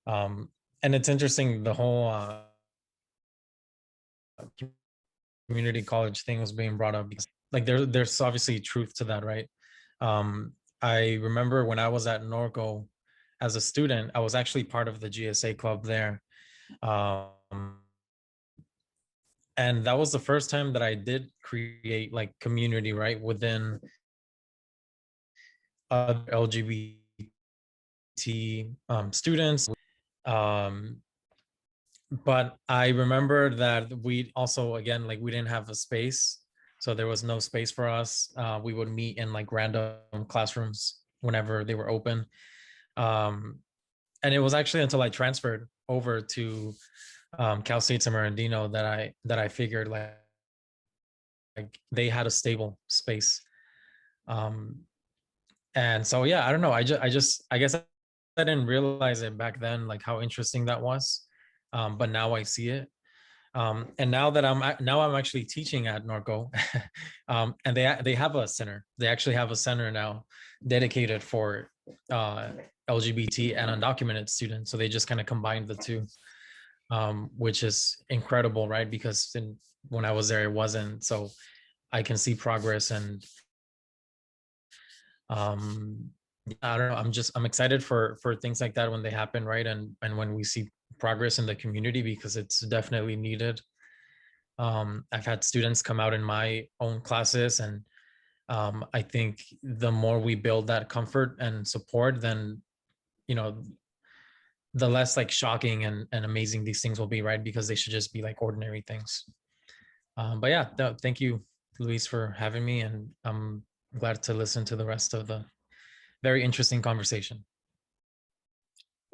And it's interesting, the whole community college thing was being brought up because like there's obviously truth to that, right? I remember when I was at Norco as a student, I was actually part of the GSA club there. And that was the first time that I did create like community, right, within other LGBT students. But I remember that we also, again, like we didn't have a space. So there was no space for us. We would meet in like random classrooms whenever they were open. And it was actually until I transferred over to Cal State San Bernardino that I figured like they had a stable space. And so, yeah, I don't know. I guess I didn't realize it back then, like how interesting that was. But now I see it. And now I'm actually teaching at Norco, and they have a center. They actually have a center now dedicated for LGBT and undocumented students. So they just kind of combined the two, which is incredible, right? Because when I was there, it wasn't. So I can see progress, and I don't know. I'm excited for things like that when they happen, right? And when we see progress in the community, because it's definitely needed. I've had students come out in my own classes, and I think the more we build that comfort and support, then the less like shocking and amazing these things will be, right? Because they should just be like ordinary things. But yeah, thank you, Luis, for having me, and I'm glad to listen to the rest of the very interesting conversation.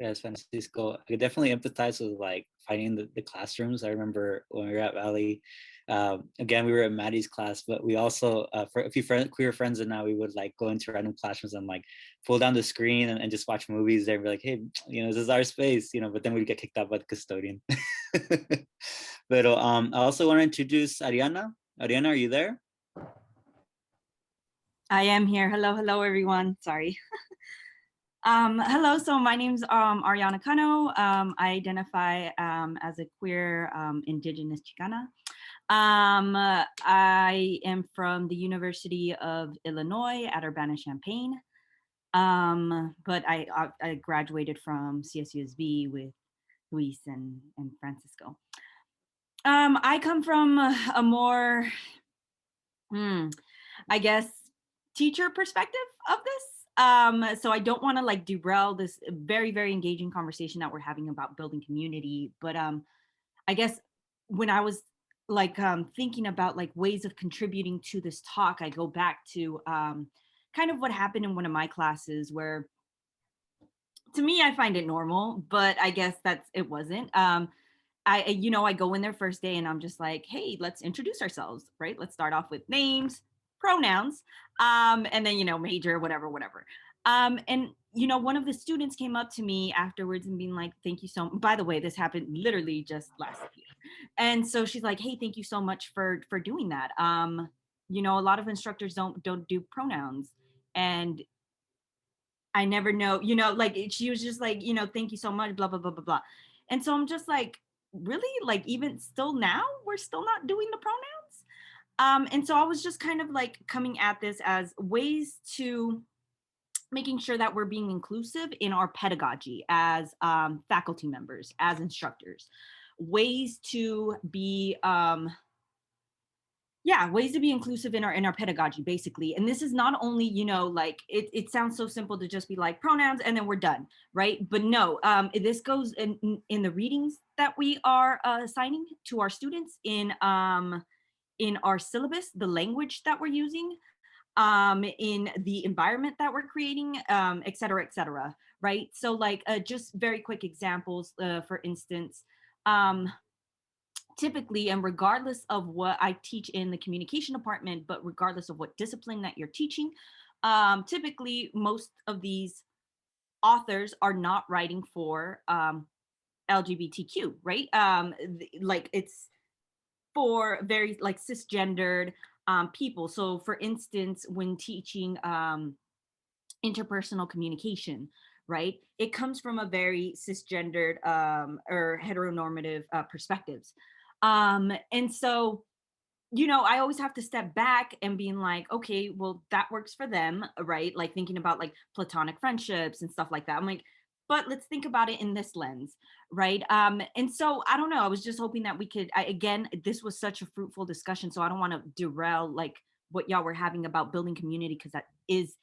Yes, Francisco. I could definitely empathize with like finding the classrooms. I remember when we were at Valley, again, we were in Maddie's class, but we also, for a few queer friends and now, we would like go into random classrooms and like pull down the screen and just watch movies there and be like, hey, this is our space, but then we'd get kicked out by the custodian. But I also want to introduce Ariana. Ariana, are you there? I am here. Hello, everyone. Sorry. Hello, so my name's Ariana Cano. I identify as a queer Indigenous Chicana. I am from the University of Illinois at Urbana-Champaign, but I graduated from CSUSB with Luis and Francisco. I come from a more, I guess, teacher perspective of this. So I don't want to like derail this very, very engaging conversation that we're having about building community. But I guess when I was like thinking about like ways of contributing to this talk, I go back to kind of what happened in one of my classes where, to me, I find it normal, but I guess it wasn't. I go in there first day and I'm just like, hey, let's introduce ourselves, right? Let's start off with names, pronouns, and then, major, whatever. And one of the students came up to me afterwards and being like, thank you so much. By the way, this happened literally just last year. And so she's like, hey, thank you so much for doing that. A lot of instructors don't do pronouns. And I never know, like she was just like, thank you so much, blah, blah, blah, blah, blah. And so I'm just like, really? Like even still now, we're still not doing the pronouns? And so I was just kind of like coming at this as ways to making sure that we're being inclusive in our pedagogy as faculty members, as instructors, ways to be yeah, ways to be inclusive in our pedagogy, basically. And this is not only, you know, like it sounds so simple to just be like pronouns and then we're done, right? But no, this goes in the readings that we are assigning to our students in our syllabus, the language that we're using, in the environment that we're creating, et cetera, right? So like just very quick examples, for instance, typically, and regardless of what I teach in the communication department, but regardless of what discipline that you're teaching, typically most of these authors are not writing for LGBTQ, right? Like it's for very like cisgendered people. So for instance, when teaching interpersonal communication, right, it comes from a very cisgendered or heteronormative perspectives. And so, you know, I always have to step back and being like, okay, well, that works for them, right? Like thinking about like platonic friendships and stuff like that. I'm like, but let's think about it in this lens, right? And so I don't know. I was just hoping that we could, again, this was such a fruitful discussion. So I don't want to derail like what y'all were having about building community, because that is,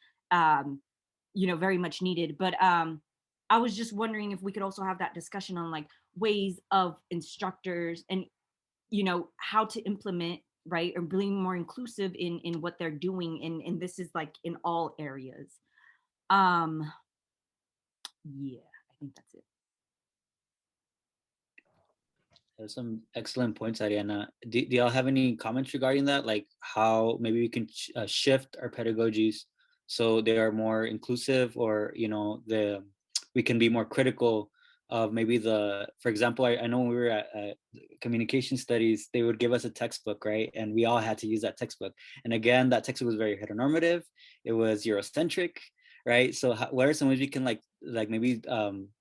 you know, very much needed. But I was just wondering if we could also have that discussion on like ways of instructors and, you know, how to implement, right, or being more inclusive in what they're doing, and this is like in all areas. Yeah, I think that's it. There's some excellent points, Ariana. Do y'all have any comments regarding that? Like how maybe we can shift our pedagogies so they are more inclusive, or, you know, we can be more critical of maybe for example, I know when we were at communication studies, they would give us a textbook, right? And we all had to use that textbook. And again, that textbook was very heteronormative. It was Eurocentric, right? So what are some ways we can like maybe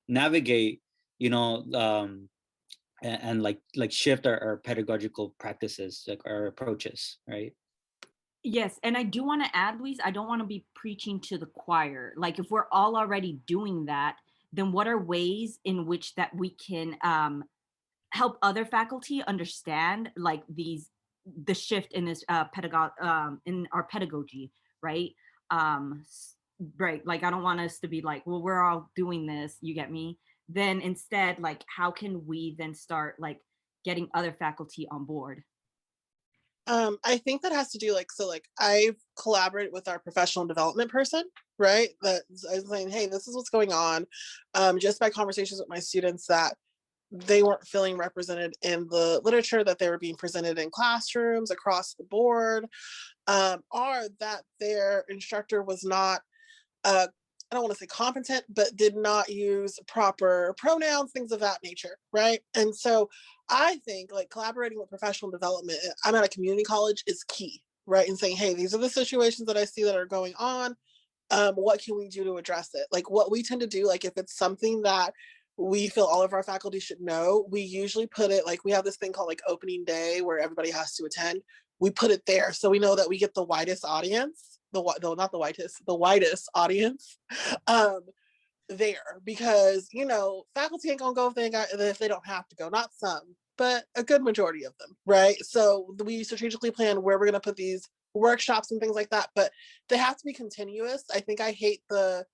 navigate, you know, and like shift our pedagogical practices, like our approaches, right? Yes, and I do want to add, Luis, I don't want to be preaching to the choir. Like if we're all already doing that, then what are ways in which that we can help other faculty understand like the shift in this in our pedagogy, right? Right, like I don't want us to be like, well, we're all doing this, you get me? Then instead, like how can we then start like getting other faculty on board? I think that has to do like, so like I've collaborated with our professional development person, right? That I was saying, hey, this is what's going on. Just by conversations with my students that they weren't feeling represented in the literature that they were being presented in classrooms across the board, or that their instructor was not I don't want to say competent, but did not use proper pronouns, things of that nature, right? And so I think like collaborating with professional development, I'm at a community college, is key, right? And saying, hey, these are the situations that I see that are going on. What can we do to address it? Like what we tend to do, like if it's something that we feel all of our faculty should know, we usually put it, like we have this thing called like opening day where everybody has to attend. We put it there so we know that we get the widest audience, not the widest, the widest audience there, because you know faculty ain't gonna go if they don't have to go. Not some, but a good majority of them, right? So we strategically plan where we're gonna put these workshops and things like that, but they have to be continuous. I think I hate the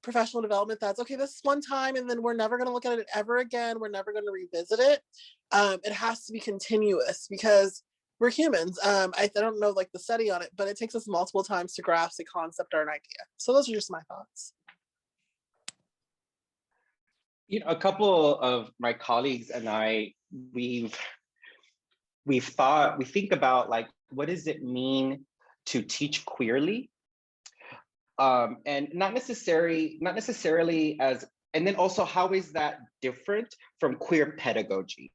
professional development that's okay, this is one time and then we're never going to look at it ever again, we're never going to revisit it. It has to be continuous because we're humans. I don't know like the study on it, but it takes us multiple times to grasp a concept or an idea. So those are just my thoughts. You know, a couple of my colleagues and I, we think about like, what does it mean to teach queerly? And not necessarily as, and then also how is that different from queer pedagogy?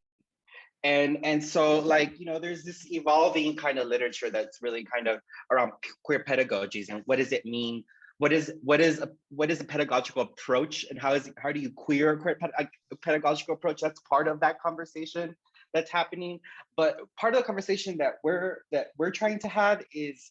And so like, you know, there's this evolving kind of literature that's really kind of around queer pedagogies and what does it mean? What is a pedagogical approach, and how do you queer a pedagogical approach? That's part of that conversation that's happening. But part of the conversation that we're trying to have is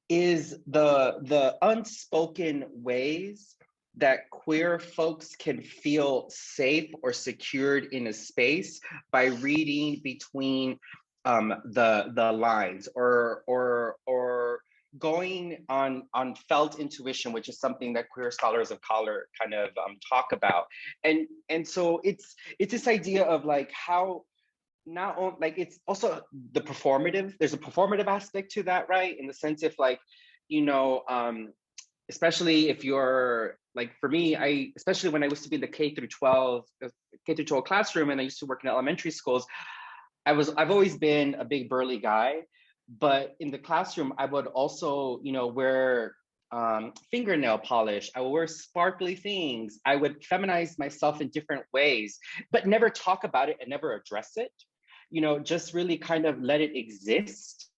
the unspoken ways that queer folks can feel safe or secured in a space by reading between the lines, or going on felt intuition, which is something that queer scholars of color kind of talk about. And so it's this idea of like how not only, like, it's also the performative, there's a performative aspect to that, right? In the sense if like, you know, especially if you're like, for me, especially when I used to be in the K through 12 classroom, and I used to work in elementary schools, I've always been a big burly guy, but in the classroom, I would also, you know, wear fingernail polish. I would wear sparkly things. I would feminize myself in different ways, but never talk about it and never address it. You know, just really kind of let it exist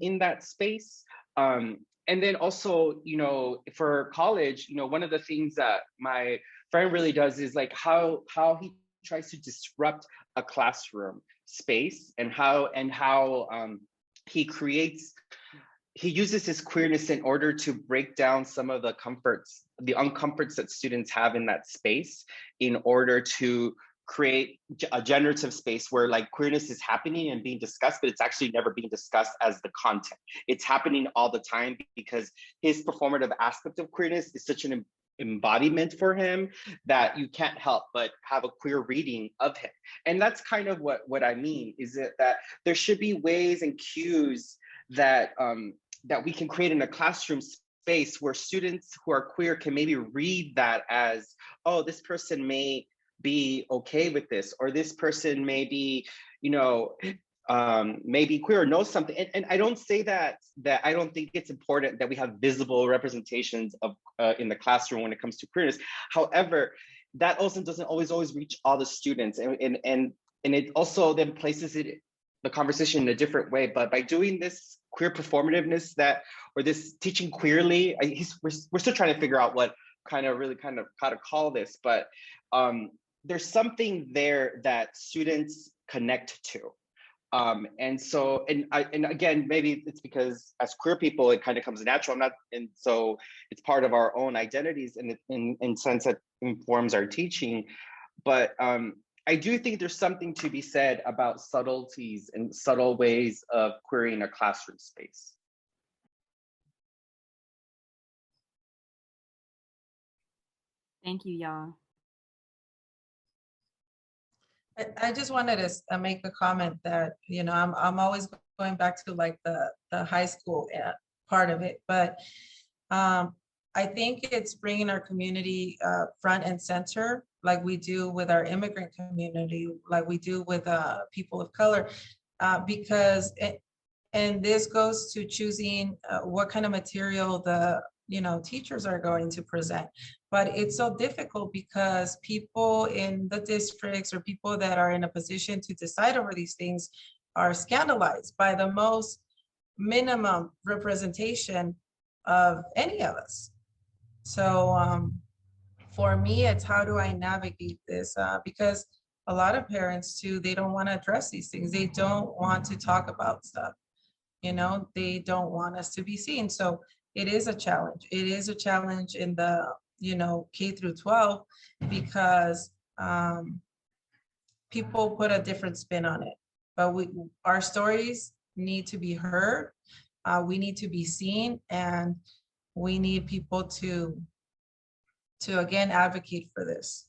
in that space. And then also, you know, for college, you know, one of the things that my friend really does is like how he tries to disrupt a classroom space, and how he uses his queerness in order to break down some of the uncomforts that students have in that space, in order to create a generative space where like queerness is happening and being discussed, but it's actually never being discussed as the content. It's happening all the time because his performative aspect of queerness is such an embodiment for him that you can't help but have a queer reading of him. And that's kind of what I mean, is that there should be ways and cues that that we can create in a classroom space where students who are queer can maybe read that as, oh, this person may be okay with this, or this person may be, you know, maybe queer or knows something. And I don't say that I don't think it's important that we have visible representations of in the classroom when it comes to queerness. However, that also doesn't always reach all the students, and it also then places the conversation in a different way. But by doing this queer performativeness or this teaching queerly, we're still trying to figure out what how to call this, but there's something there that students connect to. And so, and again, maybe it's because as queer people, it kind of comes natural. And so it's part of our own identities, and in sense that informs our teaching. But I do think there's something to be said about subtleties and subtle ways of querying a classroom space. Thank you, y'all. I just wanted to make a comment that, you know, I'm always going back to like the high school part of it, but I think it's bringing our community front and center, like we do with our immigrant community, like we do with people of color, and this goes to choosing what kind of material the teachers are going to present. But it's so difficult because people in the districts or people that are in a position to decide over these things are scandalized by the most minimum representation of any of us. So for me, it's how do I navigate this? Because a lot of parents too, they don't want to address these things. They don't want to talk about stuff. They don't want us to be seen. So it is a challenge. It is a challenge in the, K through 12, because people put a different spin on it. But our stories need to be heard. We need to be seen, and we need people to again advocate for this.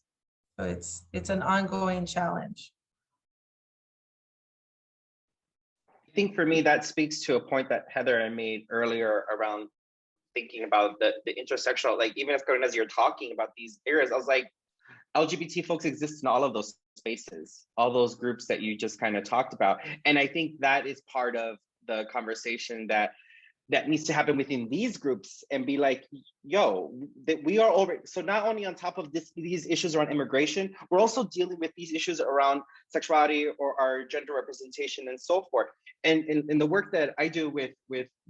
So it's an ongoing challenge. I think for me, that speaks to a point that Heather and I made earlier around thinking about the intersectional, like even if as you're talking about these areas, I was like, LGBT folks exist in all of those spaces, all those groups that you just kind of talked about. And I think that is part of the conversation that needs to happen within these groups, and be like, yo, that we are over. So not only on top of these issues around immigration, we're also dealing with these issues around sexuality or our gender representation and so forth. And in the work that I do with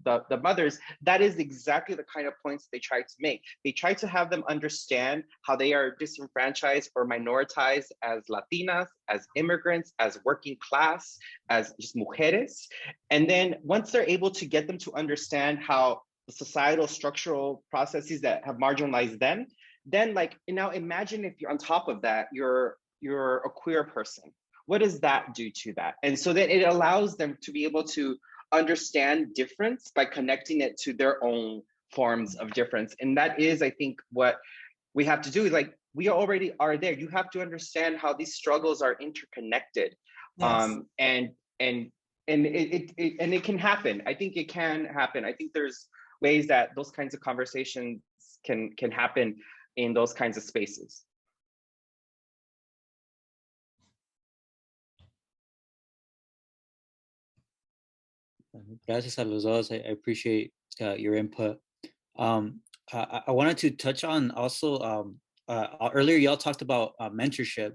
the mothers, that is exactly the kind of points they try to make. They try to have them understand how they are disenfranchised or minoritized as Latinas, as immigrants, as working class, as just mujeres. And then once they're able to get them to understand how the societal structural processes that have marginalized them, then like, now imagine if you're on top of that, you're a queer person, what does that do to that? And so then it allows them to be able to understand difference by connecting it to their own forms of difference. And that is, I think, what we have to do. Like, we already are there. You have to understand how these struggles are interconnected. Yes. And it can happen. I think it can happen. I think there's ways that those kinds of conversations can happen in those kinds of spaces. Gracias a los dos. I appreciate your input. I wanted to touch on also, earlier y'all talked about mentorship.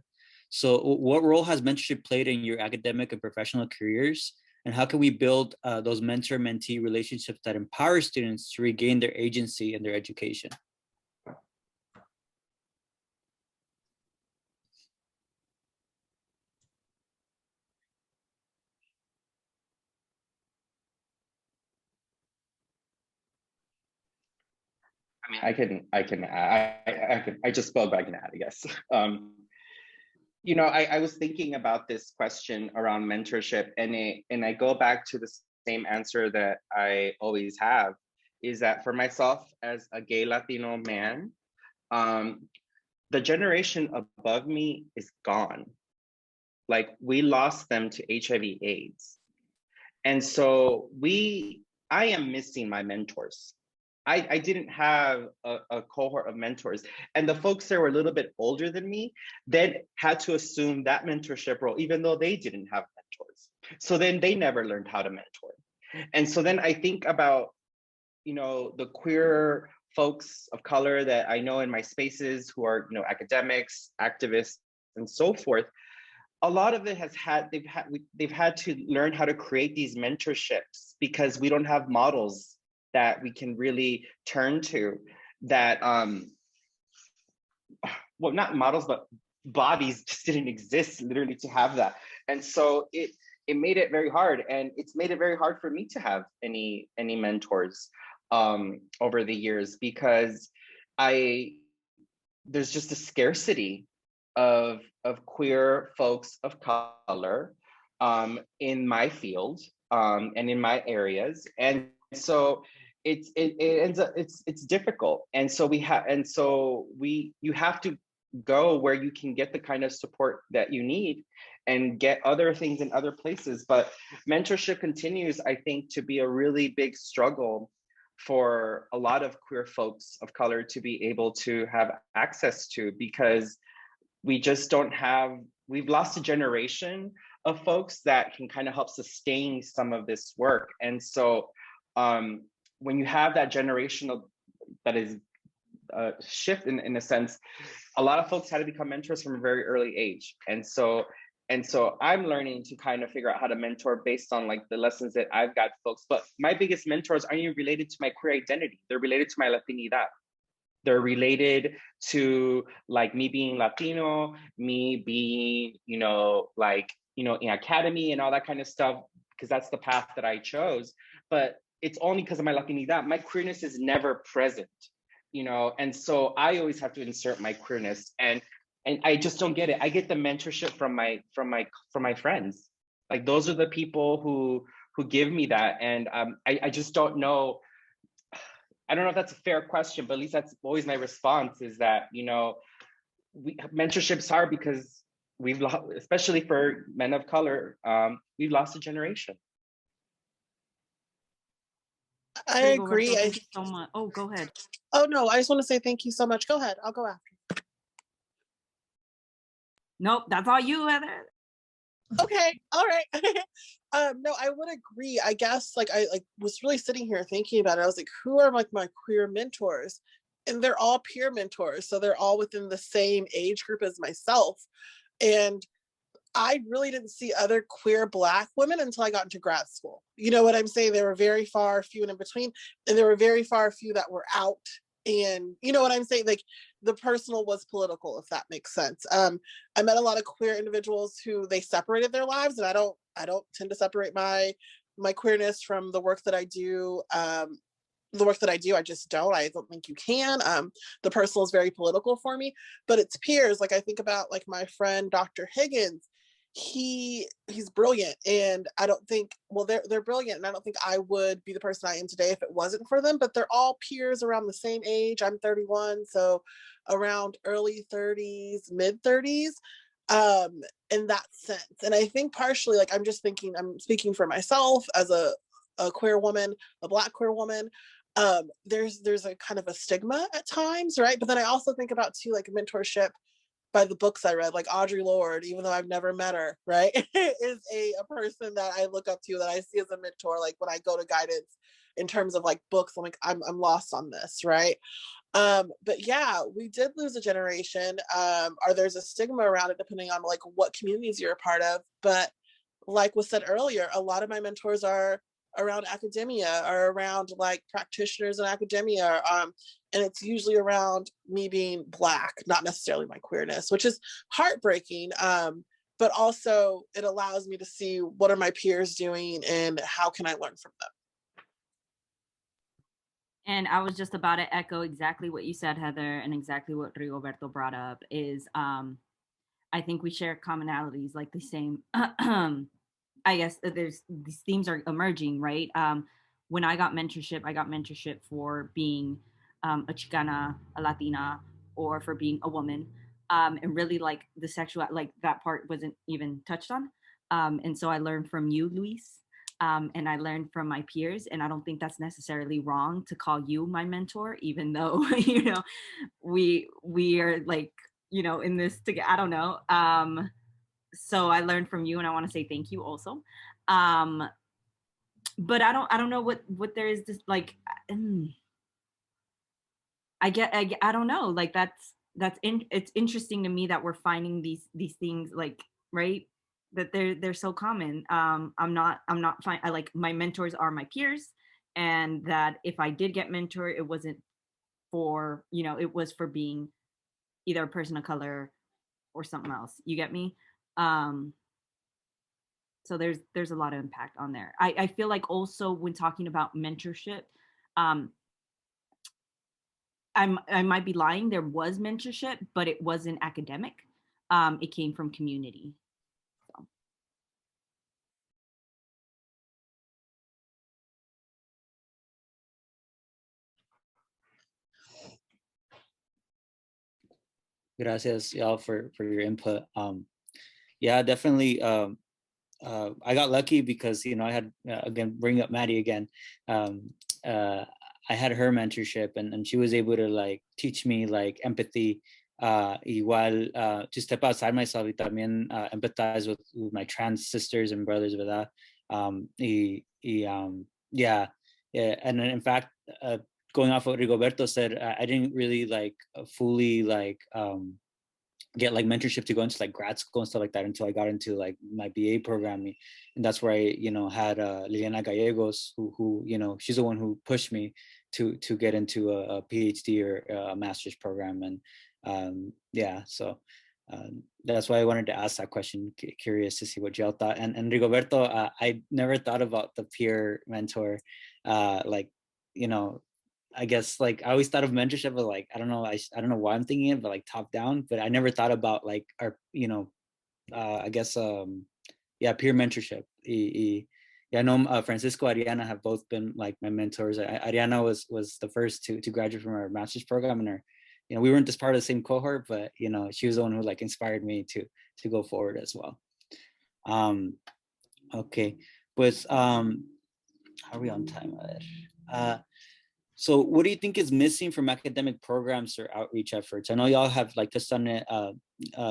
So what role has mentorship played in your academic and professional careers? And how can we build those mentor-mentee relationships that empower students to regain their agency in their education? I mean, I just spoke, but I can add, I guess. You know, I was thinking about this question around mentorship, and I go back to the same answer that I always have, is that for myself as a gay Latino man, the generation above me is gone. Like, we lost them to HIV/AIDS. And so I am missing my mentors. I didn't have a cohort of mentors, and the folks that were a little bit older than me then had to assume that mentorship role, even though they didn't have mentors. So then they never learned how to mentor. And so then I think about, you know, the queer folks of color that I know in my spaces who are, you know, academics, activists, and so forth. A lot of it they've had to learn how to create these mentorships because we don't have models that we can really turn to, that well, not models, but bodies just didn't exist literally to have that. And so it made it very hard, and it's made it very hard for me to have any mentors over the years, because there's just a scarcity of queer folks of color in my field and in my areas. And so it ends up, it's difficult. And so you have to go where you can get the kind of support that you need and get other things in other places. But mentorship continues, I think, to be a really big struggle for a lot of queer folks of color to be able to have access to, because we just don't have, we've lost a generation of folks that can kind of help sustain some of this work. And so when you have that generational, that is shift in a sense, a lot of folks had to become mentors from a very early age. And so I'm learning to kind of figure out how to mentor based on like the lessons that I've got folks. But my biggest mentors aren't even related to my queer identity. They're related to my Latinidad. They're related to like me being Latino, me being, in academy and all that kind of stuff, because that's the path that I chose. But it's only because of my Latinidad. My queerness is never present, and so I always have to insert my queerness, and I just don't get it. I get the mentorship from my friends. Like, those are the people who give me that, and I just don't know. I don't know if that's a fair question, but at least that's always my response, is that, mentorship's hard because we've lost, especially for men of color, we've lost a generation. I agree. Thank you so much. Oh, go ahead. Oh, no, I just want to say thank you so much. Go ahead. I'll go after. Nope, that's all you, Heather. Okay, all right. No, I would agree. I guess I was really sitting here thinking about it. I was like, who are like my queer mentors? And they're all peer mentors. So they're all within the same age group as myself. And I really didn't see other queer Black women until I got into grad school. You know what I'm saying? There were very few and in between, and there were very few that were out. And you know what I'm saying? Like, the personal was political, if that makes sense. I met a lot of queer individuals who they separated their lives, and I don't tend to separate my queerness from the work that I do. I just don't. I don't think you can. The personal is very political for me, but it's peers. Like, I think about like my friend Dr. Higgins. he's brilliant, and I don't think, well, they're brilliant, and I don't think I would be the person I am today if it wasn't for them. But they're all peers around the same age. I'm 31, so around early 30s, mid 30s, in that sense. And I think partially, like, I'm just thinking, I'm speaking for myself as a queer woman, a Black queer woman. There's a kind of a stigma at times, right? But then I also think about too, like, mentorship by the books I read, like Audre Lorde, even though I've never met her, right, is a person that I look up to, that I see as a mentor. Like when I go to guidance in terms of like books, I'm like, I'm lost on this, right? But yeah, we did lose a generation, or there's a stigma around it depending on like what communities you're a part of. But like was said earlier, a lot of my mentors are around academia, or around like practitioners in academia, and it's usually around me being Black, not necessarily my queerness, which is heartbreaking. But also it allows me to see what are my peers doing and how can I learn from them. And I was just about to echo exactly what you said, Heather, and exactly what Rigoberto brought up is I think we share commonalities, like the same. I guess there's these themes are emerging, right? When I got mentorship for being a Chicana, a Latina, or for being a woman. And really like the sexual, like that part wasn't even touched on. And so I learned from you, Luis, and I learned from my peers. And I don't think that's necessarily wrong to call you my mentor, even though, you know, we are like, you know, in this together. I don't know. So I learned from you, and I want to say thank you also. But I don't know what there is this like. I don't know. Like it's interesting to me that we're finding these things, like, right, that they're so common. I'm not fine. I like my mentors are my peers, and that if I did get mentored, it wasn't for, you know, it was for being either a person of color or something else. You get me? So there's a lot of impact on there. I feel like also when talking about mentorship, I might be lying. There was mentorship, but it wasn't academic. It came from community. So. Gracias, y'all, for your input. Yeah, definitely. I got lucky because, you know, I had, again, bring up Maddie again. I had her mentorship, and she was able to like teach me like empathy, igual, to step outside myself y también empathize with my trans sisters and brothers, ¿verdad? Yeah, and in fact, going off what Rigoberto said, I didn't really like fully like get like mentorship to go into like grad school and stuff like that until I got into like my BA program. And that's where I, you know, had Liliana Gallegos, who, you know, she's the one who pushed me to get into a PhD or a master's program. And yeah, so that's why I wanted to ask that question, curious to see what y'all thought. And Rigoberto, I never thought about the peer mentor, like, you know, I guess like I always thought of mentorship, but like I don't know why I'm thinking it, but like top down. But I never thought about like our, you know, I guess yeah, peer mentorship. Yeah, I know Francisco, Ariana have both been like my mentors. Ariana was the first to graduate from our master's program, and her, you know, we weren't just part of the same cohort, but you know, she was the one who like inspired me to go forward as well. Okay, pues how are we on time? So what do you think is missing from academic programs or outreach efforts? I know y'all have like touched on it a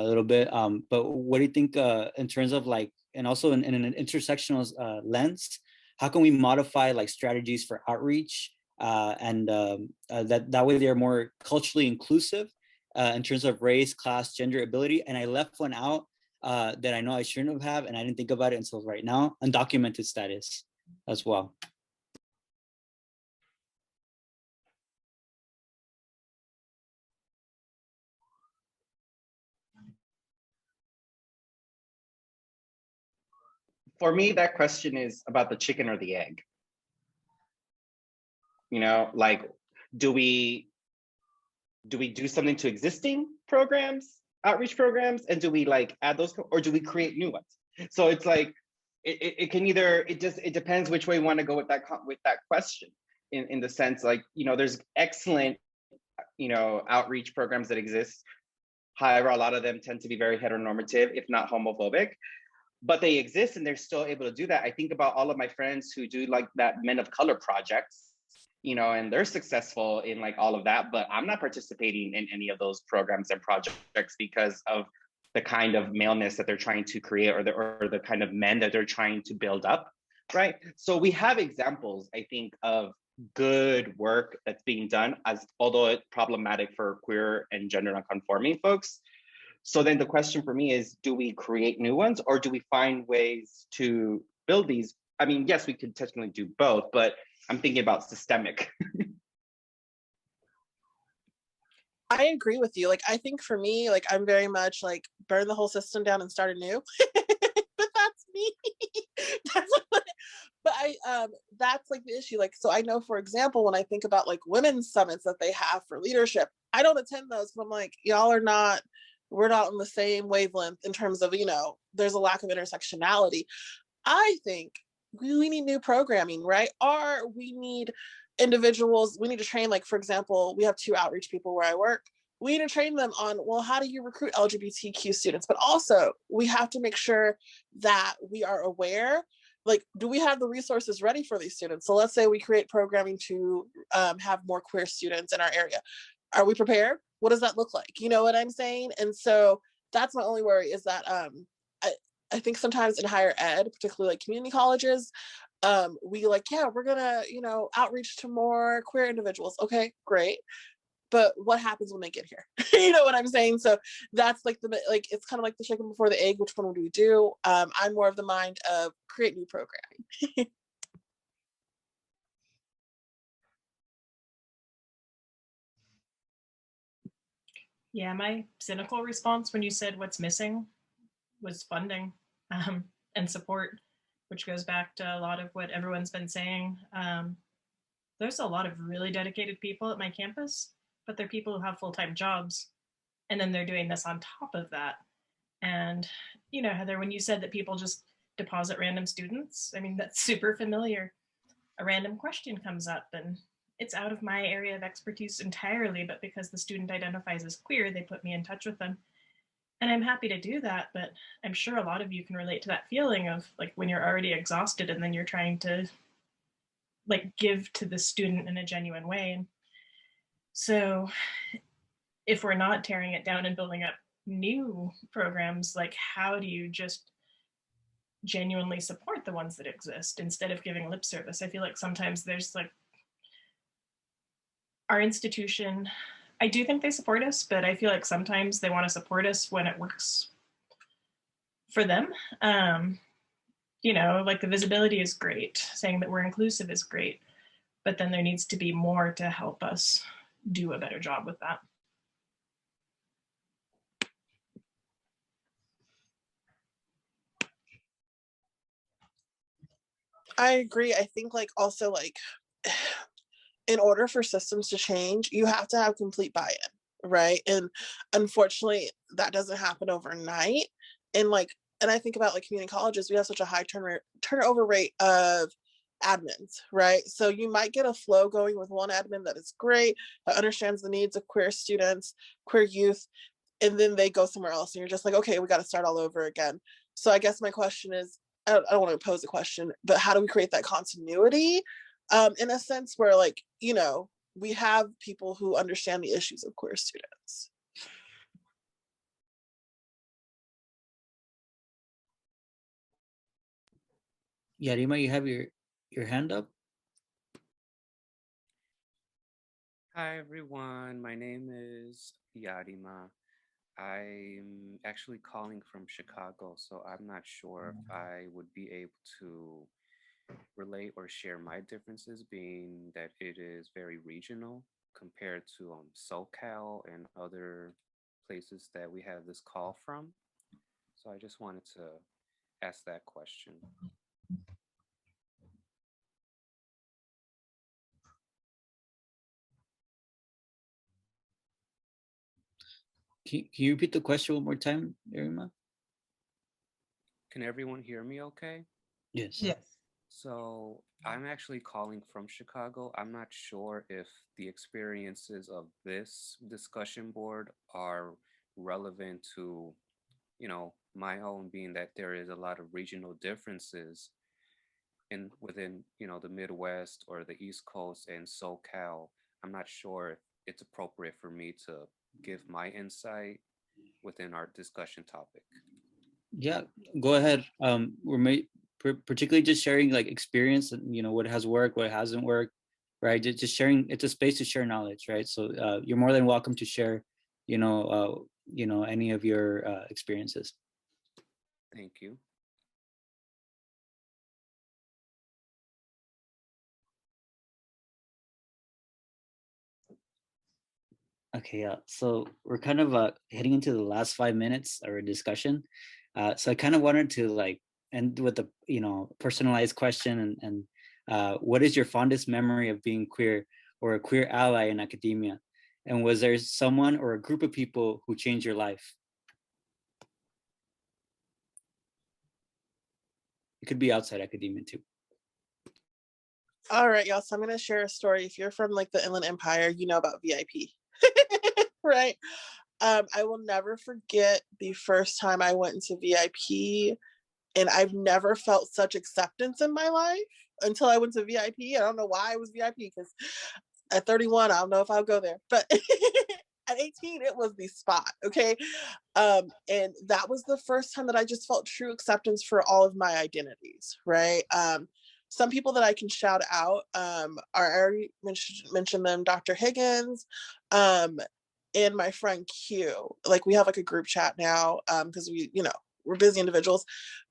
little bit, but what do you think in terms of like, and also in an intersectional lens, how can we modify like strategies for outreach and that way they're more culturally inclusive in terms of race, class, gender, ability? And I left one out that I know I shouldn't have, and I didn't think about it until right now, undocumented status as well. For me, that question is about the chicken or the egg. You know, like, do we do something to existing programs outreach programs, and do we like add those, or do we create new ones? So it's like it can either, it depends which way you want to go with that question, in the sense, like, there's excellent outreach programs that exist. However, a lot of them tend to be very heteronormative, if not homophobic, but they exist and they're still able to do that. I think about all of my friends who do like that Men of Color projects, and they're successful in like all of that, but I'm not participating in any of those programs and projects because of the kind of maleness that they're trying to create, or the kind of men that they're trying to build up, right? So we have examples, I think, of good work that's being done, as although it's problematic for queer and gender nonconforming folks. So then the question for me is, do we create new ones, or do we find ways to build these? I mean, yes, we could technically do both, but I'm thinking about systemic. I agree with you. Like, I think for me, like, I'm very much like burn the whole system down and start anew. But that's me. But that's like the issue. Like, so I know, for example, when I think about like women's summits that they have for leadership, I don't attend those because I'm like, we're not on the same wavelength in terms of, there's a lack of intersectionality. I think we need new programming, right? Or we need individuals, we need to train, like, for example, we have 2 outreach people where I work. We need to train them on, well, how do you recruit LGBTQ students? But also we have to make sure that we are aware, like, do we have the resources ready for these students? So let's say we create programming to have more queer students in our area. Are we prepared? What does that look like? You know what I'm saying? And so that's my only worry, is that I think sometimes in higher ed, particularly like community colleges, we like, we're gonna, outreach to more queer individuals. Okay, great. But what happens when they get here? You know what I'm saying? So that's like it's kind of like the chicken before the egg. Which one do we do? I'm more of the mind of create new programming. Yeah, my cynical response when you said what's missing was funding and support, which goes back to a lot of what everyone's been saying. There's a lot of really dedicated people at my campus, but they're people who have full-time jobs, and then they're doing this on top of that. And, Heather, when you said that people just deposit random students, I mean, that's super familiar. A random question comes up and it's out of my area of expertise entirely, but because the student identifies as queer, they put me in touch with them. And I'm happy to do that, but I'm sure a lot of you can relate to that feeling of like when you're already exhausted and then you're trying to like give to the student in a genuine way. And so if we're not tearing it down and building up new programs, like how do you just genuinely support the ones that exist instead of giving lip service? I feel like sometimes there's like our institution, I do think they support us, but I feel like sometimes they want to support us when it works for them. Like the visibility is great, saying that we're inclusive is great, but then there needs to be more to help us do a better job with that. I agree. I think like also like in order for systems to change, you have to have complete buy-in, right? And unfortunately, that doesn't happen overnight. And I think about like community colleges, we have such a high turnover rate of admins, right? So you might get a flow going with one admin that is great, that understands the needs of queer students, queer youth, and then they go somewhere else and you're just like, okay, we got to start all over again. So I guess my question is, I don't want to pose a question, but how do we create that continuity in a sense where like, we have people who understand the issues of queer students? Yarima, you have your hand up. Hi everyone, my name is Yarima. I'm actually calling from Chicago, so I'm not sure if I would be able to relate or share my differences, being that it is very regional compared to SoCal and other places that we have this call from. So I just wanted to ask that question. Can you repeat the question one more time, Irma? Can everyone hear me okay? Yes. Yes. So I'm actually calling from Chicago. I'm not sure if the experiences of this discussion board are relevant to, my own, being that there is a lot of regional differences within, the Midwest or the East Coast and SoCal. I'm not sure if it's appropriate for me to give my insight within our discussion topic. Yeah, go ahead. Particularly just sharing like experience and what has worked, what hasn't worked, right? Just sharing. It's a space to share knowledge, right? So you're more than welcome to share, any of your experiences. Thank you. Okay, yeah. So we're kind of heading into the last 5 minutes of our discussion. So I kind of wanted to like end with a personalized question and what is your fondest memory of being queer or a queer ally in academia? And was there someone or a group of people who changed your life? It could be outside academia too. All right, y'all. So I'm gonna share a story. If you're from like the Inland Empire, you know about VIP, right? I will never forget the first time I went into VIP, and I've never felt such acceptance in my life until I went to VIP. I don't know why I was VIP, because at 31, I don't know if I'll go there, but at 18, it was the spot. Okay. And that was the first time that I just felt true acceptance for all of my identities, right? Some people that I can shout out are, I already mentioned them, Dr. Higgins, and my friend Q. Like, we have like a group chat now, because we're busy individuals,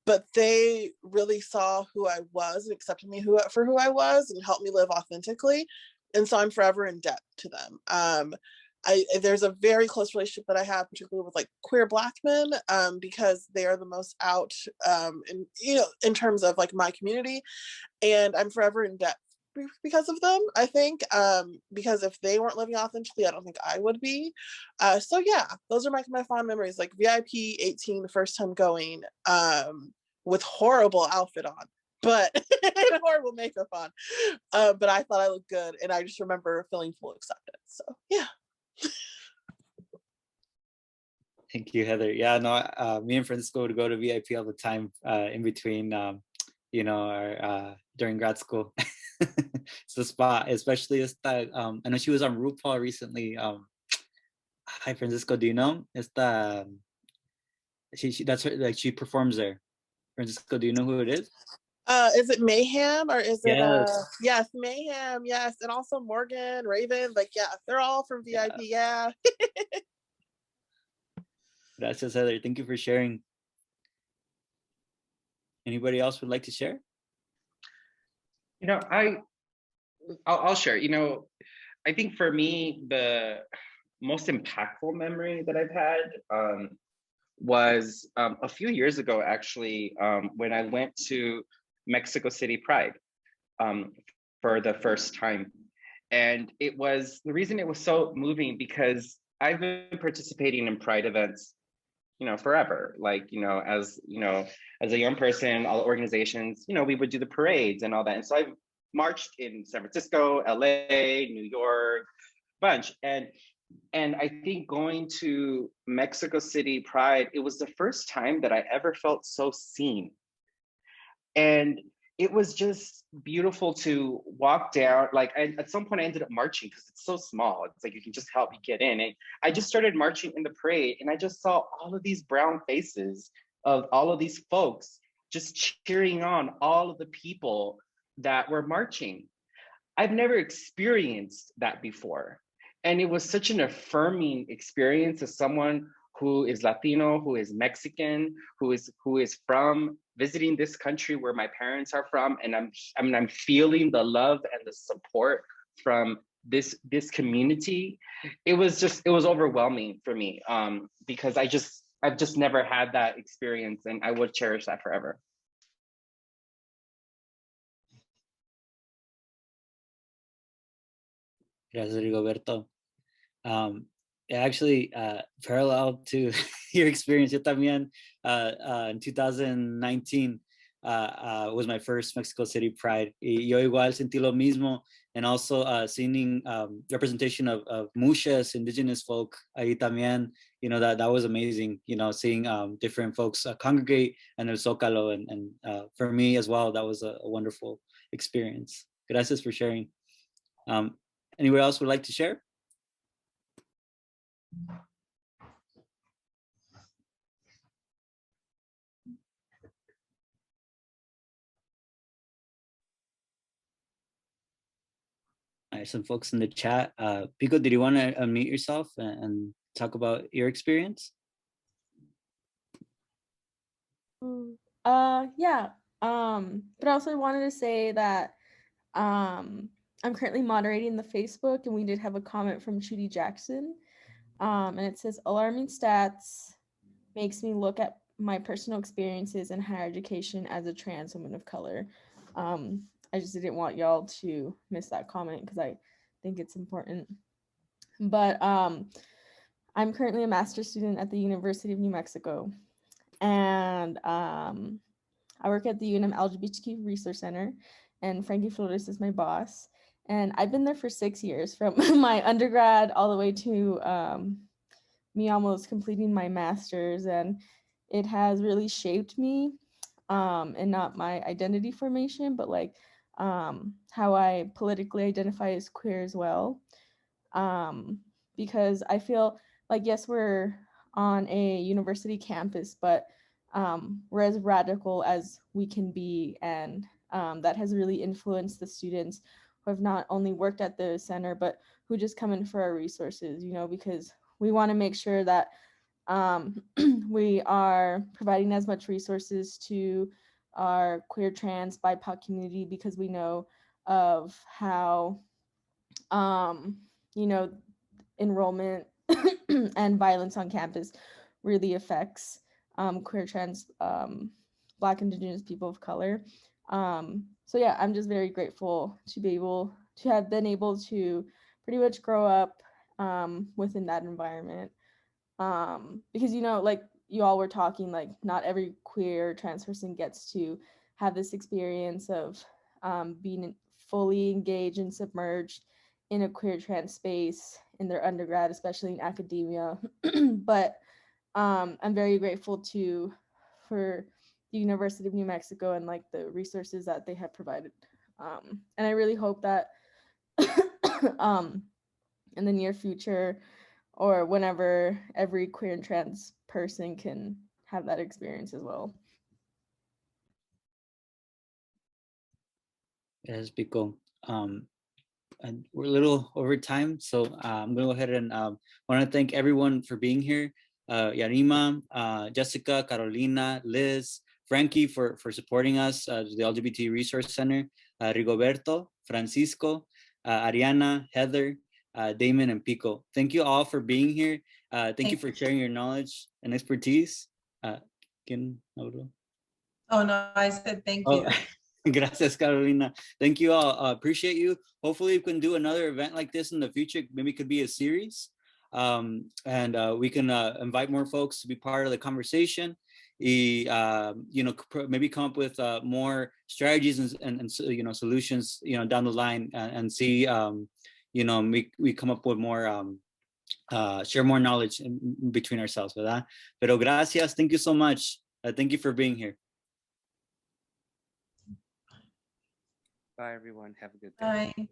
but they really saw who I was and accepted me for who I was and helped me live authentically. And so I'm forever in debt to them. There's a very close relationship that I have, particularly with like queer Black men, because they are the most out, in terms of like my community, and I'm forever in debt because of them, I think, because if they weren't living authentically, I don't think I would be. So yeah, those are my fond memories. Like VIP 18, the first time going, with horrible outfit on, but horrible makeup on, but I thought I looked good, and I just remember feeling full acceptance. So yeah. Thank you, Heather. Yeah, no, me and Francisco would go to VIP all the time in between, during grad school. It's the spot, especially esta, I know she was on RuPaul recently. Hi, Francisco, do you know? Esta, that's her, like she performs there. Francisco, do you know who it is? Is it Mayhem, or is it Yes. yes, Mayhem, yes, and also Morgan, Raven, like yeah, they're all from VIP, yeah. Gracias, Heather. Thank you for sharing. Anybody else would like to share? I'll share. I think for me, the most impactful memory that I've had was a few years ago, actually, when I went to Mexico City Pride for the first time. And the reason it was so moving because I've been participating in Pride events, forever. Like, as a young person, all the organizations, we would do the parades and all that. And so I've marched in San Francisco, LA, New York, bunch. And I think going to Mexico City Pride, it was the first time that I ever felt so seen. And it was just beautiful to walk down. Like at some point I ended up marching because it's so small. It's like you can just help you get in. And I just started marching in the parade, and I just saw all of these brown faces of all of these folks just cheering on all of the people that were marching. I've never experienced that before. And it was such an affirming experience as someone who is Latino, who is Mexican, who is from visiting this country where my parents are from, and I'm feeling the love and the support from this community. It was overwhelming for me, because I've just never had that experience, and I would cherish that forever. Gracias, Rigoberto. actually, parallel to your experience, yo también, in 2019 was my first Mexico City Pride. Y yo igual sentí lo mismo, and also seeing representation of muchas indigenous folk ahí también, you know, that was amazing, you know, seeing different folks congregate in el Zócalo, and for me as well, that was a wonderful experience. Gracias for sharing. Anyone else would like to share? Some folks in the chat. Pico, did you want to unmute yourself and talk about your experience? Yeah. But I also wanted to say that I'm currently moderating the Facebook, and we did have a comment from Judy Jackson. And it says, alarming stats makes me look at my personal experiences in higher education as a trans woman of color. I just didn't want y'all to miss that comment because I think it's important. But I'm currently a master's student at the University of New Mexico, and I work at the UNM LGBTQ Resource Center, and Frankie Flores is my boss. And I've been there for 6 years, from my undergrad all the way to me almost completing my master's, and it has really shaped me, and not my identity formation, but like how I politically identify as queer as well. Because I feel like, yes, we're on a university campus, but we're as radical as we can be, and that has really influenced the students who have not only worked at the center, but who just come in for our resources, you know, because we want to make sure that we are providing as much resources to our queer, trans, BIPOC community, because we know of how, you know, enrollment and violence on campus really affects queer, trans, Black, Indigenous people of color. So yeah, I'm just very grateful to be able to have been able to pretty much grow up within that environment. Because, you know, like you all were talking, like not every queer trans person gets to have this experience of being fully engaged and submerged in a queer trans space in their undergrad, especially in academia. But I'm very grateful for the University of New Mexico and like the resources that they have provided. And I really hope that in the near future, or whenever, every queer and trans person can have that experience as well. Yes, Pico. And we're a little over time, so I'm gonna go ahead and want to thank everyone for being here. Yarima, Jessica, Carolina, Liz, Frankie for supporting us, the LGBT Resource Center, Rigoberto, Francisco, Ariana, Heather, Damon, and Pico. Thank you all for being here. Thank you for sharing your knowledge and expertise. ¿Quién habló? Oh, no, I said thank you. Gracias, Carolina. Thank you all. Appreciate you. Hopefully we can do another event like this in the future. Maybe it could be a series. And we can invite more folks to be part of the conversation. You know, maybe come up with more strategies and you know, solutions, you know, down the line, and see, you know, we come up with more, share more knowledge in between ourselves, ¿verdad? Pero gracias. Thank you so much. Thank you for being here. Bye, everyone. Have a good day. Bye.